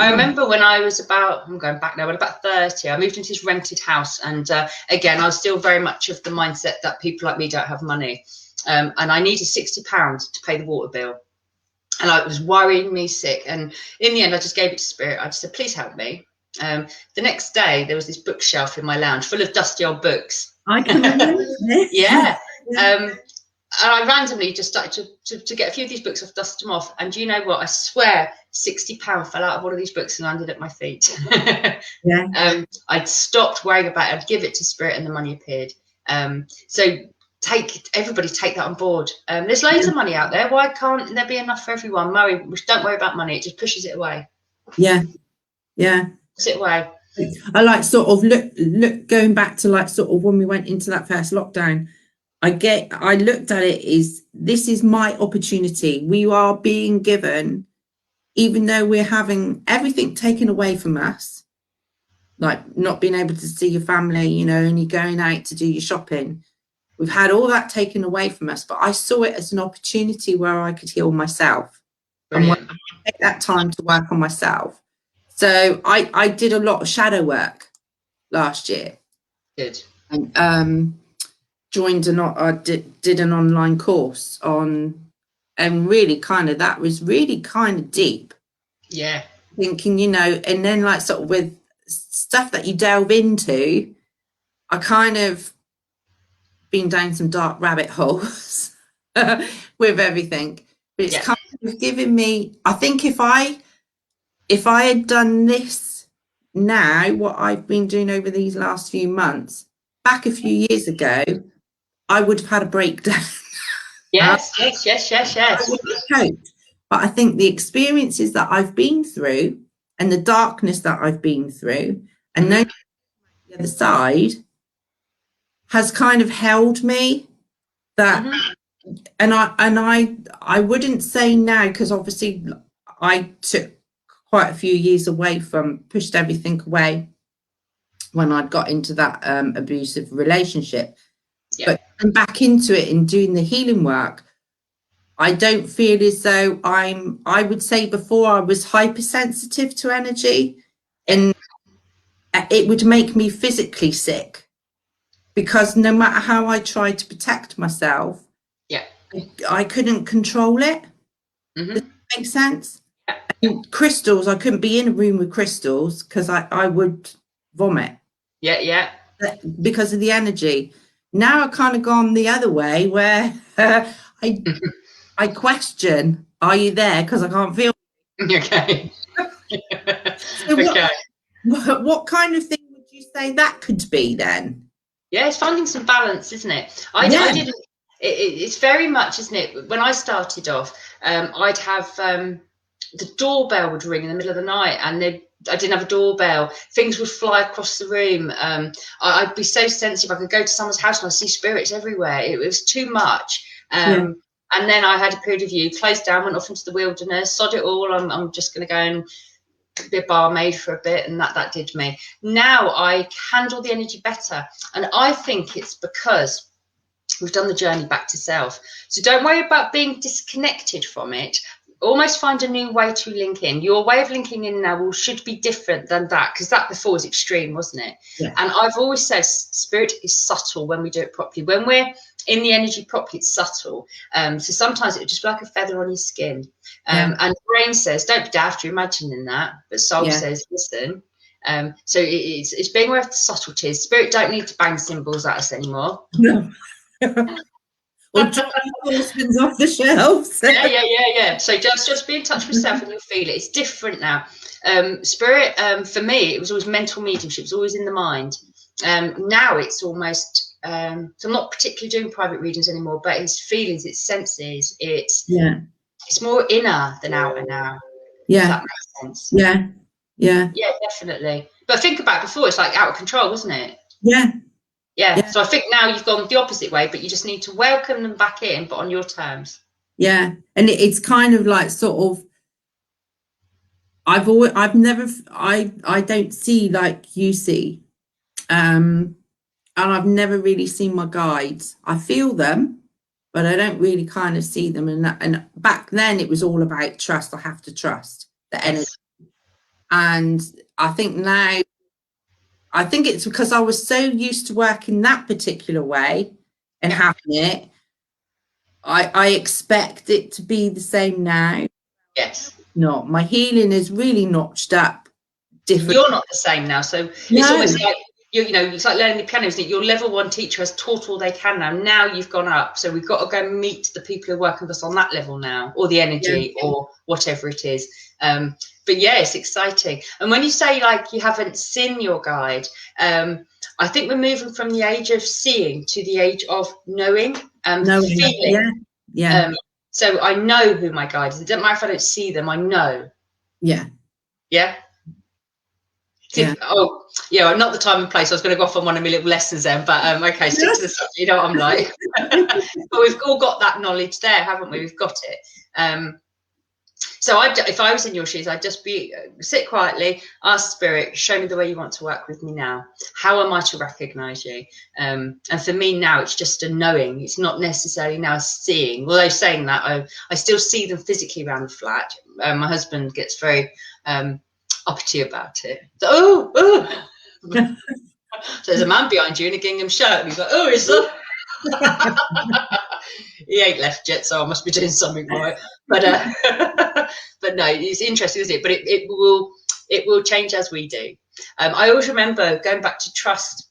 I remember when I was I'm going back now, but about 30, I moved into this rented house, and again, I was still very much of the mindset that people like me don't have money, and I needed £60 to pay the water bill. And it was worrying me sick. And in the end, I just gave it to Spirit. I just said, please help me. The next day, there was this bookshelf in my lounge full of dusty old books. I can remember this. Yeah. And I randomly just started to get a few of these books off, dust them off. And you know what? I swear £60 fell out of one of these books and landed at my feet. I'd stopped worrying about it. I'd give it to Spirit and the money appeared. So everybody take that on board. There's loads of money out there. Why can't there be enough for everyone? Don't worry about money. It just pushes it away. Pushes it away. I like sort of look going back to like sort of when we went into that first lockdown. I looked at it as this is my opportunity. We are being given, even though we're having everything taken away from us, like not being able to see your family, only going out to do your shopping. We've had all that taken away from us, but I saw it as an opportunity where I could heal myself. Brilliant. And take that time to work on myself. So I did a lot of shadow work last year. Good. And did an online course on, and really that was really kind of deep. Yeah. Thinking, and then like sort of with stuff that you delve into, I kind of been down some dark rabbit holes with everything, but it's kind of given me, I think if I had done this now, what I've been doing over these last few months, back a few years ago, I would have had a breakdown. Yes. I would have coped. But I think the experiences that I've been through and the darkness that I've been through and then the other side has kind of held me that and I wouldn't say now, because obviously I took quite a few years away pushed everything away when I'd got into that abusive relationship. But I'm back into it and doing the healing work. I don't feel as though I would say before I was hypersensitive to energy, and it would make me physically sick. Because no matter how I tried to protect myself, I couldn't control it. Does that make sense? And crystals, I couldn't be in a room with crystals because I would vomit. Because of the energy. Now I've kind of gone the other way where I question, are you there? Because I can't feel. Okay. So what kind of thing would you say that could be then? Yeah, it's finding some balance, isn't it? I didn't. It's very much, isn't it? When I started off, I'd have the doorbell would ring in the middle of the night, and I didn't have a doorbell. Things would fly across the room. I'd be so sensitive. I could go to someone's house and I'd see spirits everywhere. It was too much. And then I had a period of closed down, went off into the wilderness, sod it all. I'm just going to go and be a barmaid for a bit, and that did me. Now I handle the energy better, and I think it's because we've done the journey back to self. So don't worry about being disconnected from it. almost find a new way to link in. Your way of linking in now should be different than that, because that before was extreme, wasn't it? Yeah. And I've always said spirit is subtle when we do it properly. When we're in the energy properly, it's subtle. So sometimes it would just be like a feather on your skin. And brain says, don't be daft, you're imagining that. But soul says, listen. So it's being aware of the subtleties. Spirit don't need to bang symbols at us anymore. No. Or drop porcelains off the shelves. Yeah. So just be in touch with yourself and you'll feel it. It's different now. Spirit, for me, it was always mental mediumship. It was always in the mind. Now it's almost, so I'm not particularly doing private readings anymore, but it's feelings, it's senses, it's more inner than outer now. If that makes sense. Yeah, definitely. But think about it, before, it's like out of control, wasn't it? Yeah. So I think now you've gone the opposite way, but you just need to welcome them back in, but on your terms. Yeah. And it's kind of like sort of, I don't see like you see. And I've never really seen my guides. I feel them, but I don't really kind of see them. And back then it was all about trust. I have to trust the energy. And I think now, I think it's because I was so used to working that particular way and having it. I expect it to be the same now. Yes. No, my healing is really notched up different. You're not the same now. So it's almost like, it's like learning the piano, isn't it? Your level 1 teacher has taught all they can now. Now you've gone up. So we've got to go meet the people who are working with us on that level now, or the energy or whatever it is. But yeah, it's exciting. And when you say like you haven't seen your guide, I think we're moving from the age of seeing to the age of knowing and feeling. So I know who my guide is. It doesn't matter if I don't see them, I know. Yeah. Not the time and place. I was going to go off on one of my little lessons then, but okay, stick to the subject. You know what I'm like. But we've all got that knowledge there, haven't we? We've got it. So if I was in your shoes, I'd just sit quietly, ask Spirit, show me the way you want to work with me now. How am I to recognise you? And for me now, it's just a knowing. It's not necessarily now seeing. Although saying that, I still see them physically around the flat. My husband gets very uppity about it. So, so there's a man behind you in a gingham shirt, and he's like, "Oh, is there?" He ain't left yet, so I must be doing something right. But but no, it's interesting, isn't it? But it will change as we do. I always remember going back to trust.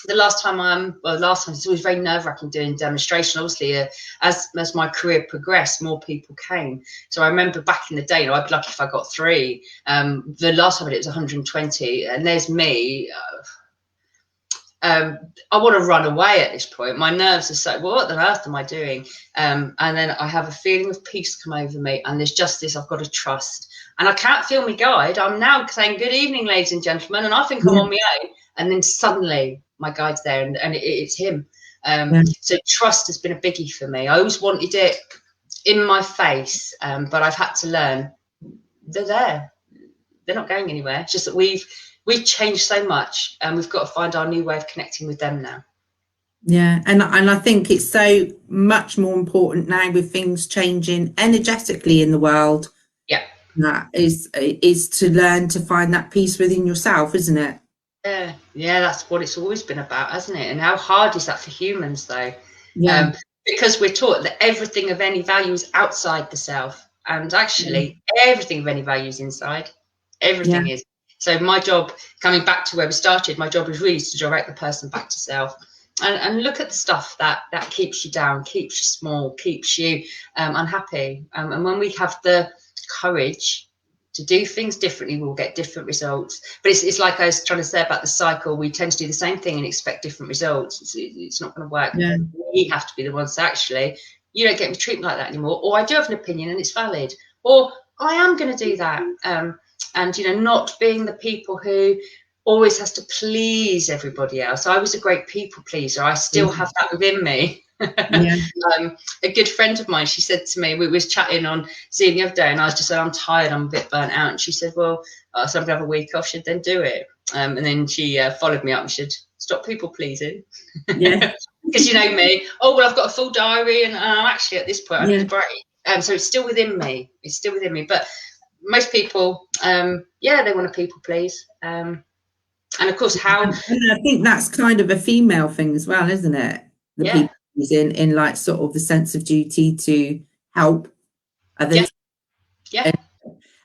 The last time it's always very nerve-wracking doing demonstration. Obviously, as my career progressed, more people came. So I remember back in the day, I'd be lucky if I got 3. The last time I did it was 120, and there's me. I want to run away at this point. My nerves are so, what on earth am I doing? And then I have a feeling of peace come over me, and there's just this, I've got to trust. And I can't feel my guide. I'm now saying, good evening, ladies and gentlemen, and I think I'm on my own. And then suddenly my guide's there, and it's him. So trust has been a biggie for me. I always wanted it in my face, but I've had to learn they're there. They're not going anywhere. It's just that we've changed so much, and we've got to find our new way of connecting with them now. Yeah, and I think it's so much more important now with things changing energetically in the world. Yeah, that is to learn to find that peace within yourself, isn't it? Yeah, that's what it's always been about, hasn't it? And how hard is that for humans, though? Because we're taught that everything of any value is outside the self, and actually everything of any value is inside. Everything is. So my job, coming back to where we started, my job is really to direct the person back to self, and look at the stuff that keeps you down, keeps you small, keeps you unhappy. And when we have the courage to do things differently, we'll get different results. But it's like I was trying to say about the cycle. We tend to do the same thing and expect different results. It's not going to work. We have to be the ones that actually, you don't get me treatment like that anymore, or I do have an opinion and it's valid, or I am going to do that. And not being the people who always has to please everybody else. I was a great people pleaser. I still have that within me. A good friend of mine, she said to me, we was chatting on Zoom the other day, and I was just saying, I'm tired, I'm a bit burnt out. And she said, well, so I'm going to have a week off, should then do it. And then she followed me up and said, stop people pleasing. Because you know me, well, I've got a full diary, and actually at this point I need a break. So it's still within me. It's still within me. But most people, they want to people please. And of course, how... And I think that's kind of a female thing as well, isn't it? The Yeah. people in like sort of the sense of duty to help others. Yeah.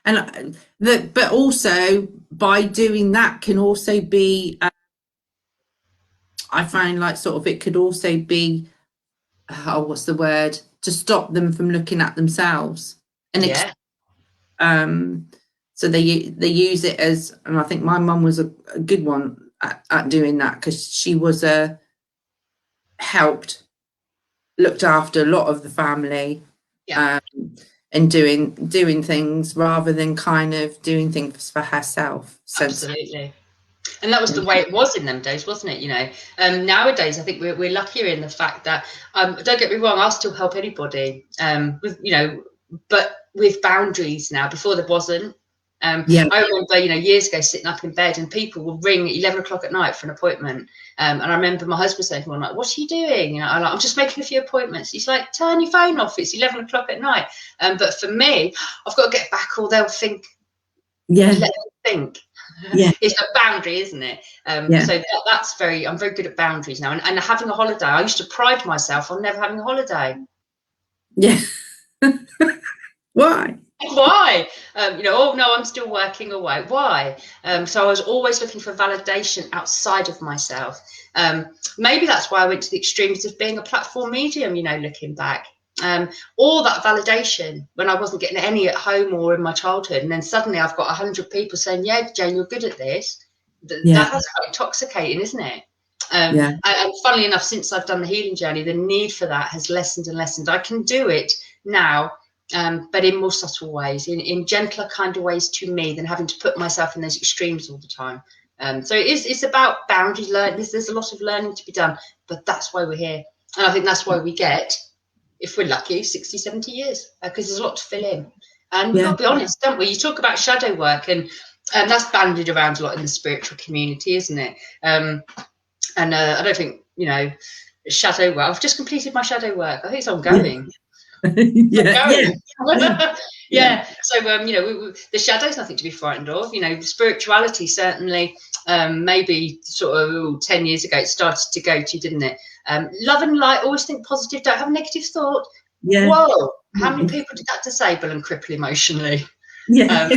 And but also by doing that can also be, I find like sort of it could also be, what's the word, to stop them from looking at themselves. And so they use it as, and I think my mum was a good one at doing that, because she was looked after a lot of the family, and doing things rather than kind of doing things for herself. Absolutely. And that was the way it was in them days, wasn't it? Nowadays, I think we're luckier in the fact that, don't get me wrong, I'll still help anybody, but with boundaries now. Before there wasn't. I remember, years ago, sitting up in bed and people will ring at 11 o'clock at night for an appointment. And I remember my husband saying to me, like, what are you doing? I'm like, I'm just making a few appointments. He's like, turn your phone off. It's 11 o'clock at night. But for me, I've got to get back or they'll think. Let them think. It's a boundary, isn't it? So I'm very good at boundaries now. And having a holiday, I used to pride myself on never having a holiday. Why? Oh no, I'm still working away. Why? So I was always looking for validation outside of myself. Maybe that's why I went to the extremes of being a platform medium, looking back. All that validation when I wasn't getting any at home or in my childhood, and then suddenly I've got 100 people saying, yeah, Jayne, you're good at this. That's quite intoxicating, isn't it? And funnily enough, since I've done the healing journey, the need for that has lessened and lessened. I can do it now, but in more subtle ways, in gentler kind of ways to me, than having to put myself in those extremes all the time. So it's about boundaries. There's a lot of learning to be done, but that's why we're here. And I think that's why we get, if we're lucky, 60, 70 years, because there's a lot to fill in. And we've got to be honest, don't we? You talk about shadow work, and that's bandied around a lot in the spiritual community, isn't it? And I don't think, shadow work. I've just completed my shadow work. I think it's ongoing. So, the shadow's nothing to be frightened of. Spirituality certainly, maybe sort of 10 years ago, it started to go to, didn't it? Love and light, always think positive, don't have a negative thought. Whoa, how many people did that disable and cripple emotionally? I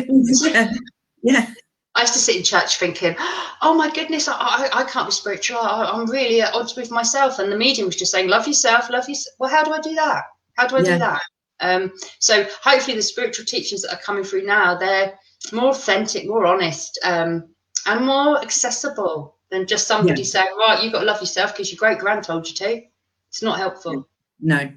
used to sit in church thinking, oh my goodness, I can't be spiritual. I'm really at odds with myself. And the medium was just saying, love yourself, love yourself. Well, how do I do that? How do I do that? So hopefully the spiritual teachings that are coming through now, they're more authentic, more honest, and more accessible than just somebody saying, right, you've got to love yourself because your great grand told you to. It's not helpful. No,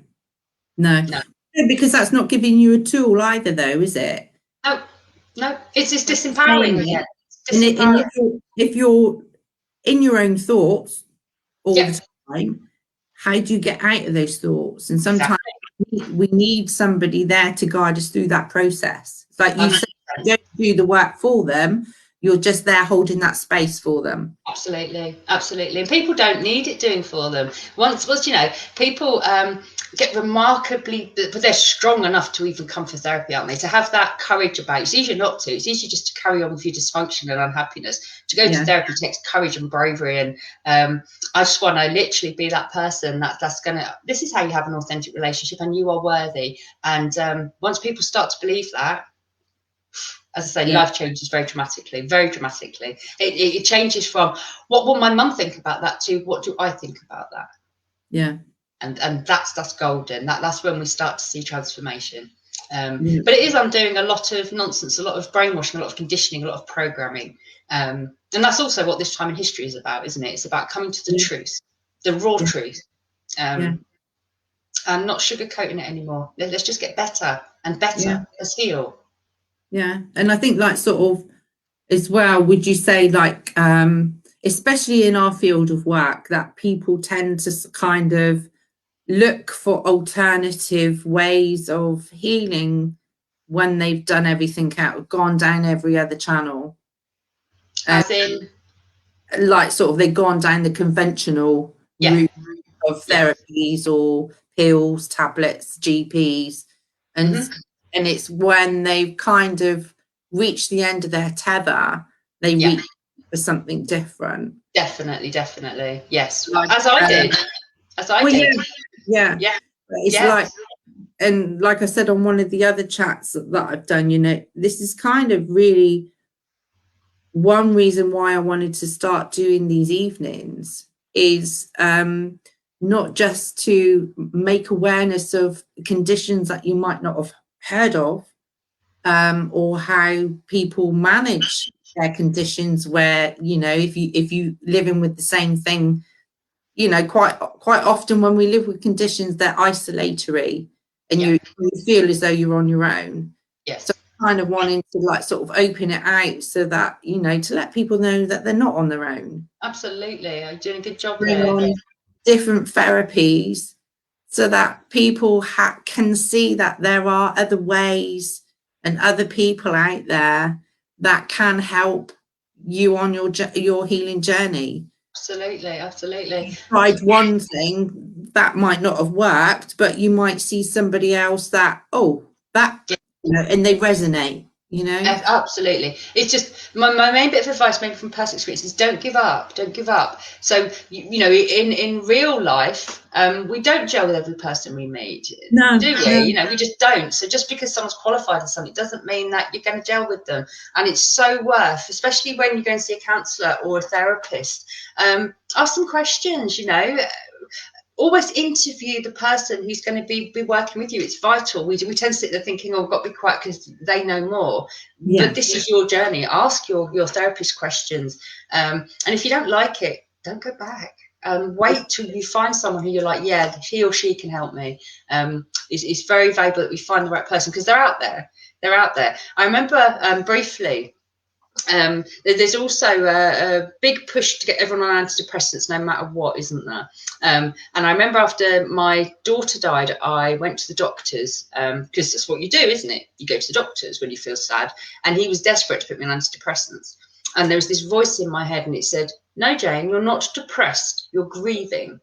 because that's not giving you a tool either, though, is it? No, it's disempowering again. And if you're in your own thoughts all the time, how do you get out of those thoughts? And sometimes we need somebody there to guide us through that process. It's like you said, you don't do the work for them, you're just there holding that space for them. Absolutely. And people don't need it doing for them. Once people get remarkably, but they're strong enough to even come for therapy, aren't they? To have that courage about it. It's easier not to. It's easier just to carry on with your dysfunction and unhappiness. To go to therapy takes courage and bravery. And I just want to literally be that person that's going to, this is how you have an authentic relationship, and you are worthy. And once people start to believe that, as I say, life changes very dramatically. It changes from what will my mum think about that to what do I think about that? And that's golden. That's when we start to see transformation. But it is undoing a lot of nonsense, a lot of brainwashing, a lot of conditioning, a lot of programming. And that's also what this time in history is about, isn't it? It's about coming to the truth, the raw truth, and not sugarcoating it anymore. Let's just get better and better. Let's heal. And I think like sort of as well, would you say like, especially in our field of work, that people tend to kind of look for alternative ways of healing when they've done everything out, gone down every other channel. As in? Like sort of they've gone down the conventional route of therapies or pills, tablets, GPs. and and it's when they've kind of reached the end of their tether, they reach for something different. Definitely, yes. Like, as I did. Yeah. It's like, and like I said on one of the other chats that I've done, you know, this is kind of really one reason why I wanted to start doing these evenings, is not just to make awareness of conditions that you might not have heard of, or how people manage their conditions, where, you know, if you living with the same thing, you know, quite often when we live with conditions, they're isolatory, and you feel as though you're on your own. Yes. So kind of wanting to like sort of open it out, so that, you know, to let people know that they're not on their own. Absolutely, you're doing a good job Bring there. on different therapies, so that people can see that there are other ways and other people out there that can help you on your healing journey. Absolutely. You tried one thing that might not have worked, but you might see somebody else that, you know, and they resonate, you know. Absolutely. It's just my main bit of advice, maybe from personal experience, is don't give up. So you know, in real life, we don't gel with every person we meet, do we? You know, we just don't. So just because someone's qualified in something doesn't mean that you're going to gel with them. And it's so worth, especially when you go and see a counsellor or a therapist, ask some questions, you know. Always interview the person who's going to be working with you. It's vital. We tend to sit there thinking, oh, we've got to be quiet because they know more. But this is your journey. Ask your therapist questions. And if you don't like it, don't go back. Wait till you find someone who you're like, yeah, he or she can help me. It's very valuable that we find the right person, because they're out there. I remember briefly, there's also a big push to get everyone on antidepressants no matter what, isn't there? And I remember after my daughter died, I went to the doctors, because that's what you do, isn't it? You go to the doctors when you feel sad. And he was desperate to put me on antidepressants. And there was this voice in my head, and it said, no, Jayne, you're not depressed, you're grieving.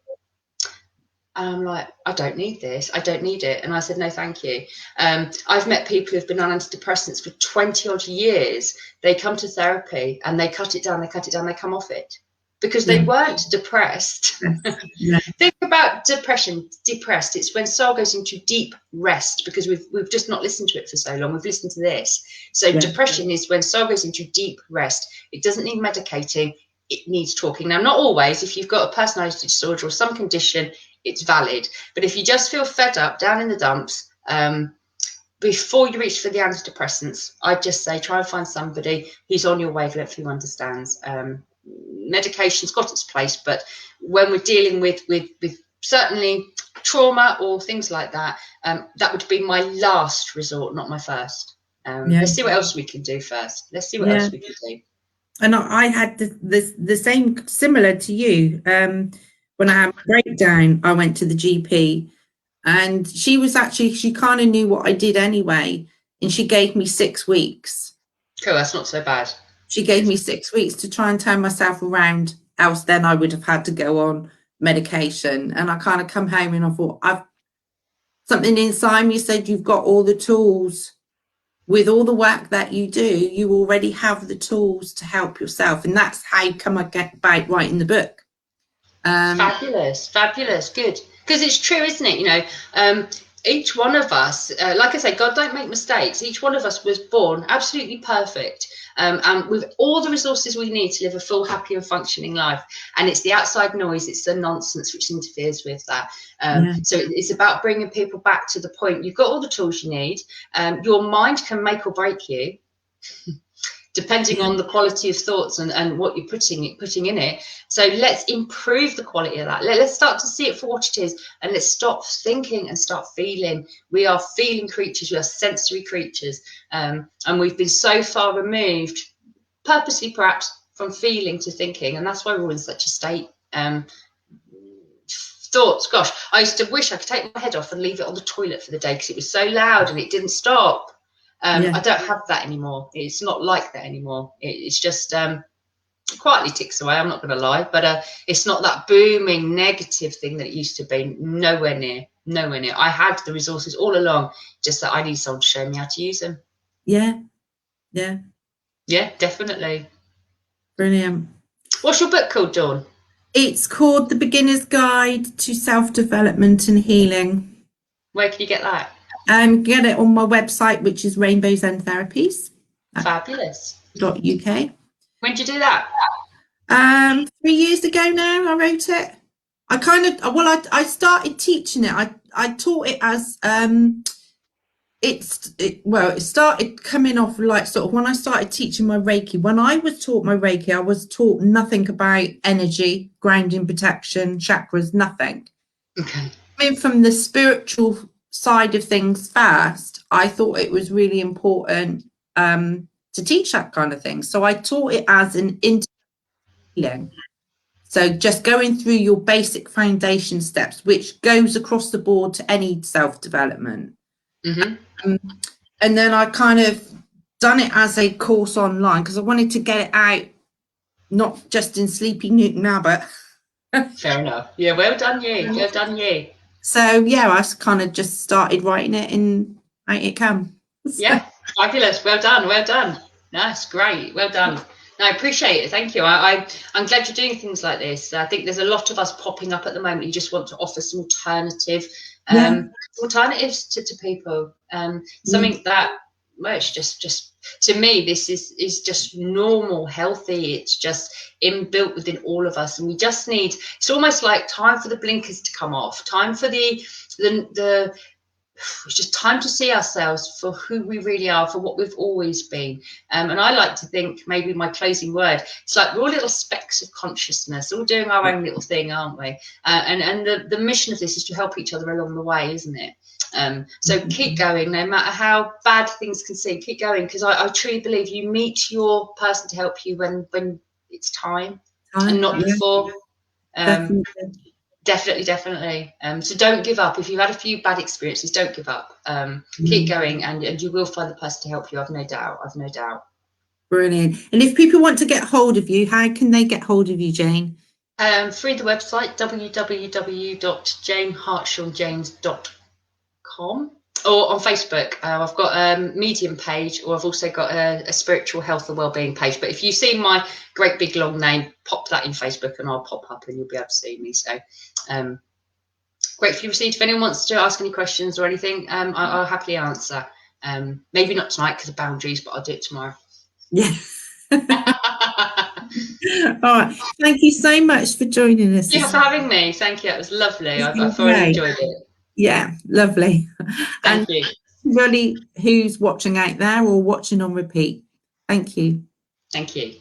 And I'm like, I don't need this. I don't need it. And I said, no, thank you. I've met people who've been on antidepressants for 20 odd years. They come to therapy and they cut it down, they come off it, because they weren't depressed. Think about depression, depressed. It's when soul goes into deep rest, because we've just not listened to it for so long. We've listened to this. So depression is when soul goes into deep rest. It doesn't need medicating. It needs talking. Now, not always. If you've got a personality disorder or some condition, it's valid. But if you just feel fed up, down in the dumps, before you reach for the antidepressants, I'd just say try and find somebody who's on your wavelength, who understands. Medication's got its place, but when we're dealing with certainly trauma or things like that, that would be my last resort, not my first. Let's see what else we can do first. Else we can do. And I had the same, similar to you. When I had a breakdown, I went to the GP, and she kind of knew what I did anyway, and she gave me 6 weeks. Cool, that's not so bad. She gave me 6 weeks to try and turn myself around, else then I would have had to go on medication. And I kind of come home and I thought, something inside me said, you've got all the tools. With all the work that you do, you already have the tools to help yourself. And that's how come I get about writing the book. Fabulous, good. Because it's true, isn't it? You know, each one of us, like I say, God don't make mistakes. Each one of us was born absolutely perfect, and with all the resources we need to live a full, happy and functioning life. And it's the outside noise, it's the nonsense which interferes with that. So it's about bringing people back to the point. You've got all the tools you need. Your mind can make or break you, depending on the quality of thoughts and what you're putting in it. So let's improve the quality of that. Let's start to see it for what it is, and let's stop thinking and start feeling. We are feeling creatures. We are sensory creatures, and we've been so far removed, purposely perhaps, from feeling to thinking, and that's why we're in such a state. Thoughts, gosh, I used to wish I could take my head off and leave it on the toilet for the day, because it was so loud and it didn't stop. I don't have that anymore. It's not like that anymore. It's just quietly ticks away, I'm not going to lie, but it's not that booming negative thing that it used to be. Nowhere near. knowing it. I had the resources all along, just that I need someone to show me how to use them. Yeah, definitely. Brilliant. What's your book called, Dawn? It's called The Beginner's Guide to Self-Development and Healing. Where can you get that? Get it on my website, which is Rainbows and Therapies. Fabulous. .uk. When did you do that? 3 years ago now, I wrote it. I started teaching it. I taught it as it started coming off like sort of when I started teaching my Reiki. When I was taught my Reiki, I was taught nothing about energy, grounding, protection, chakras, nothing. Okay. Coming from the spiritual side of things first, I thought it was really important to teach that kind of thing. So I taught it as an healing. So just going through your basic foundation steps, which goes across the board to any self-development. Mm-hmm. And then I kind of done it as a course online because I wanted to get it out, not just in Sleepy Newton Abbott. Fair enough. Yeah, well done you. Well done you. So yeah, I kind of just started writing it and out it came. Yeah, fabulous. Well done. Well done. That's great. Well done. No, I appreciate it. Thank you. I'm glad you're doing things like this. I think there's a lot of us popping up at the moment. You just want to offer some alternatives to people. Something that, well, it's just to me, this is just normal, healthy. It's just inbuilt within all of us, and we just need. It's almost like time for the blinkers to come off. Time for the it's just time to see ourselves for who we really are, for what we've always been. And I like to think, maybe my closing word, it's like we're all little specks of consciousness, all doing our own little thing, aren't we? And the mission of this is to help each other along the way, isn't it? So keep going, no matter how bad things can seem, keep going, because I truly believe you meet your person to help you when it's time and not before. Definitely. So don't give up. If you've had a few bad experiences, don't give up. Keep going, and you will find the person to help you. I've no doubt. Brilliant. And if people want to get hold of you, how can they get hold of you, Jayne? Through the website www.JayneHartshorn-James.com, or on Facebook. I've got a Medium page, or I've also got a spiritual health and wellbeing page. But if you see my great big long name, pop that in Facebook and I'll pop up and you'll be able to see me. So gratefully received. If anyone wants to ask any questions or anything, I'll happily answer. Maybe not tonight because of boundaries, but I'll do it tomorrow. Yeah. All right. Thank you so much for joining us. Thank you for having me. Thank you. It was lovely. I thoroughly enjoyed it. Yeah, lovely. Thank you. Everybody who's watching out there or watching on repeat, thank you. Thank you.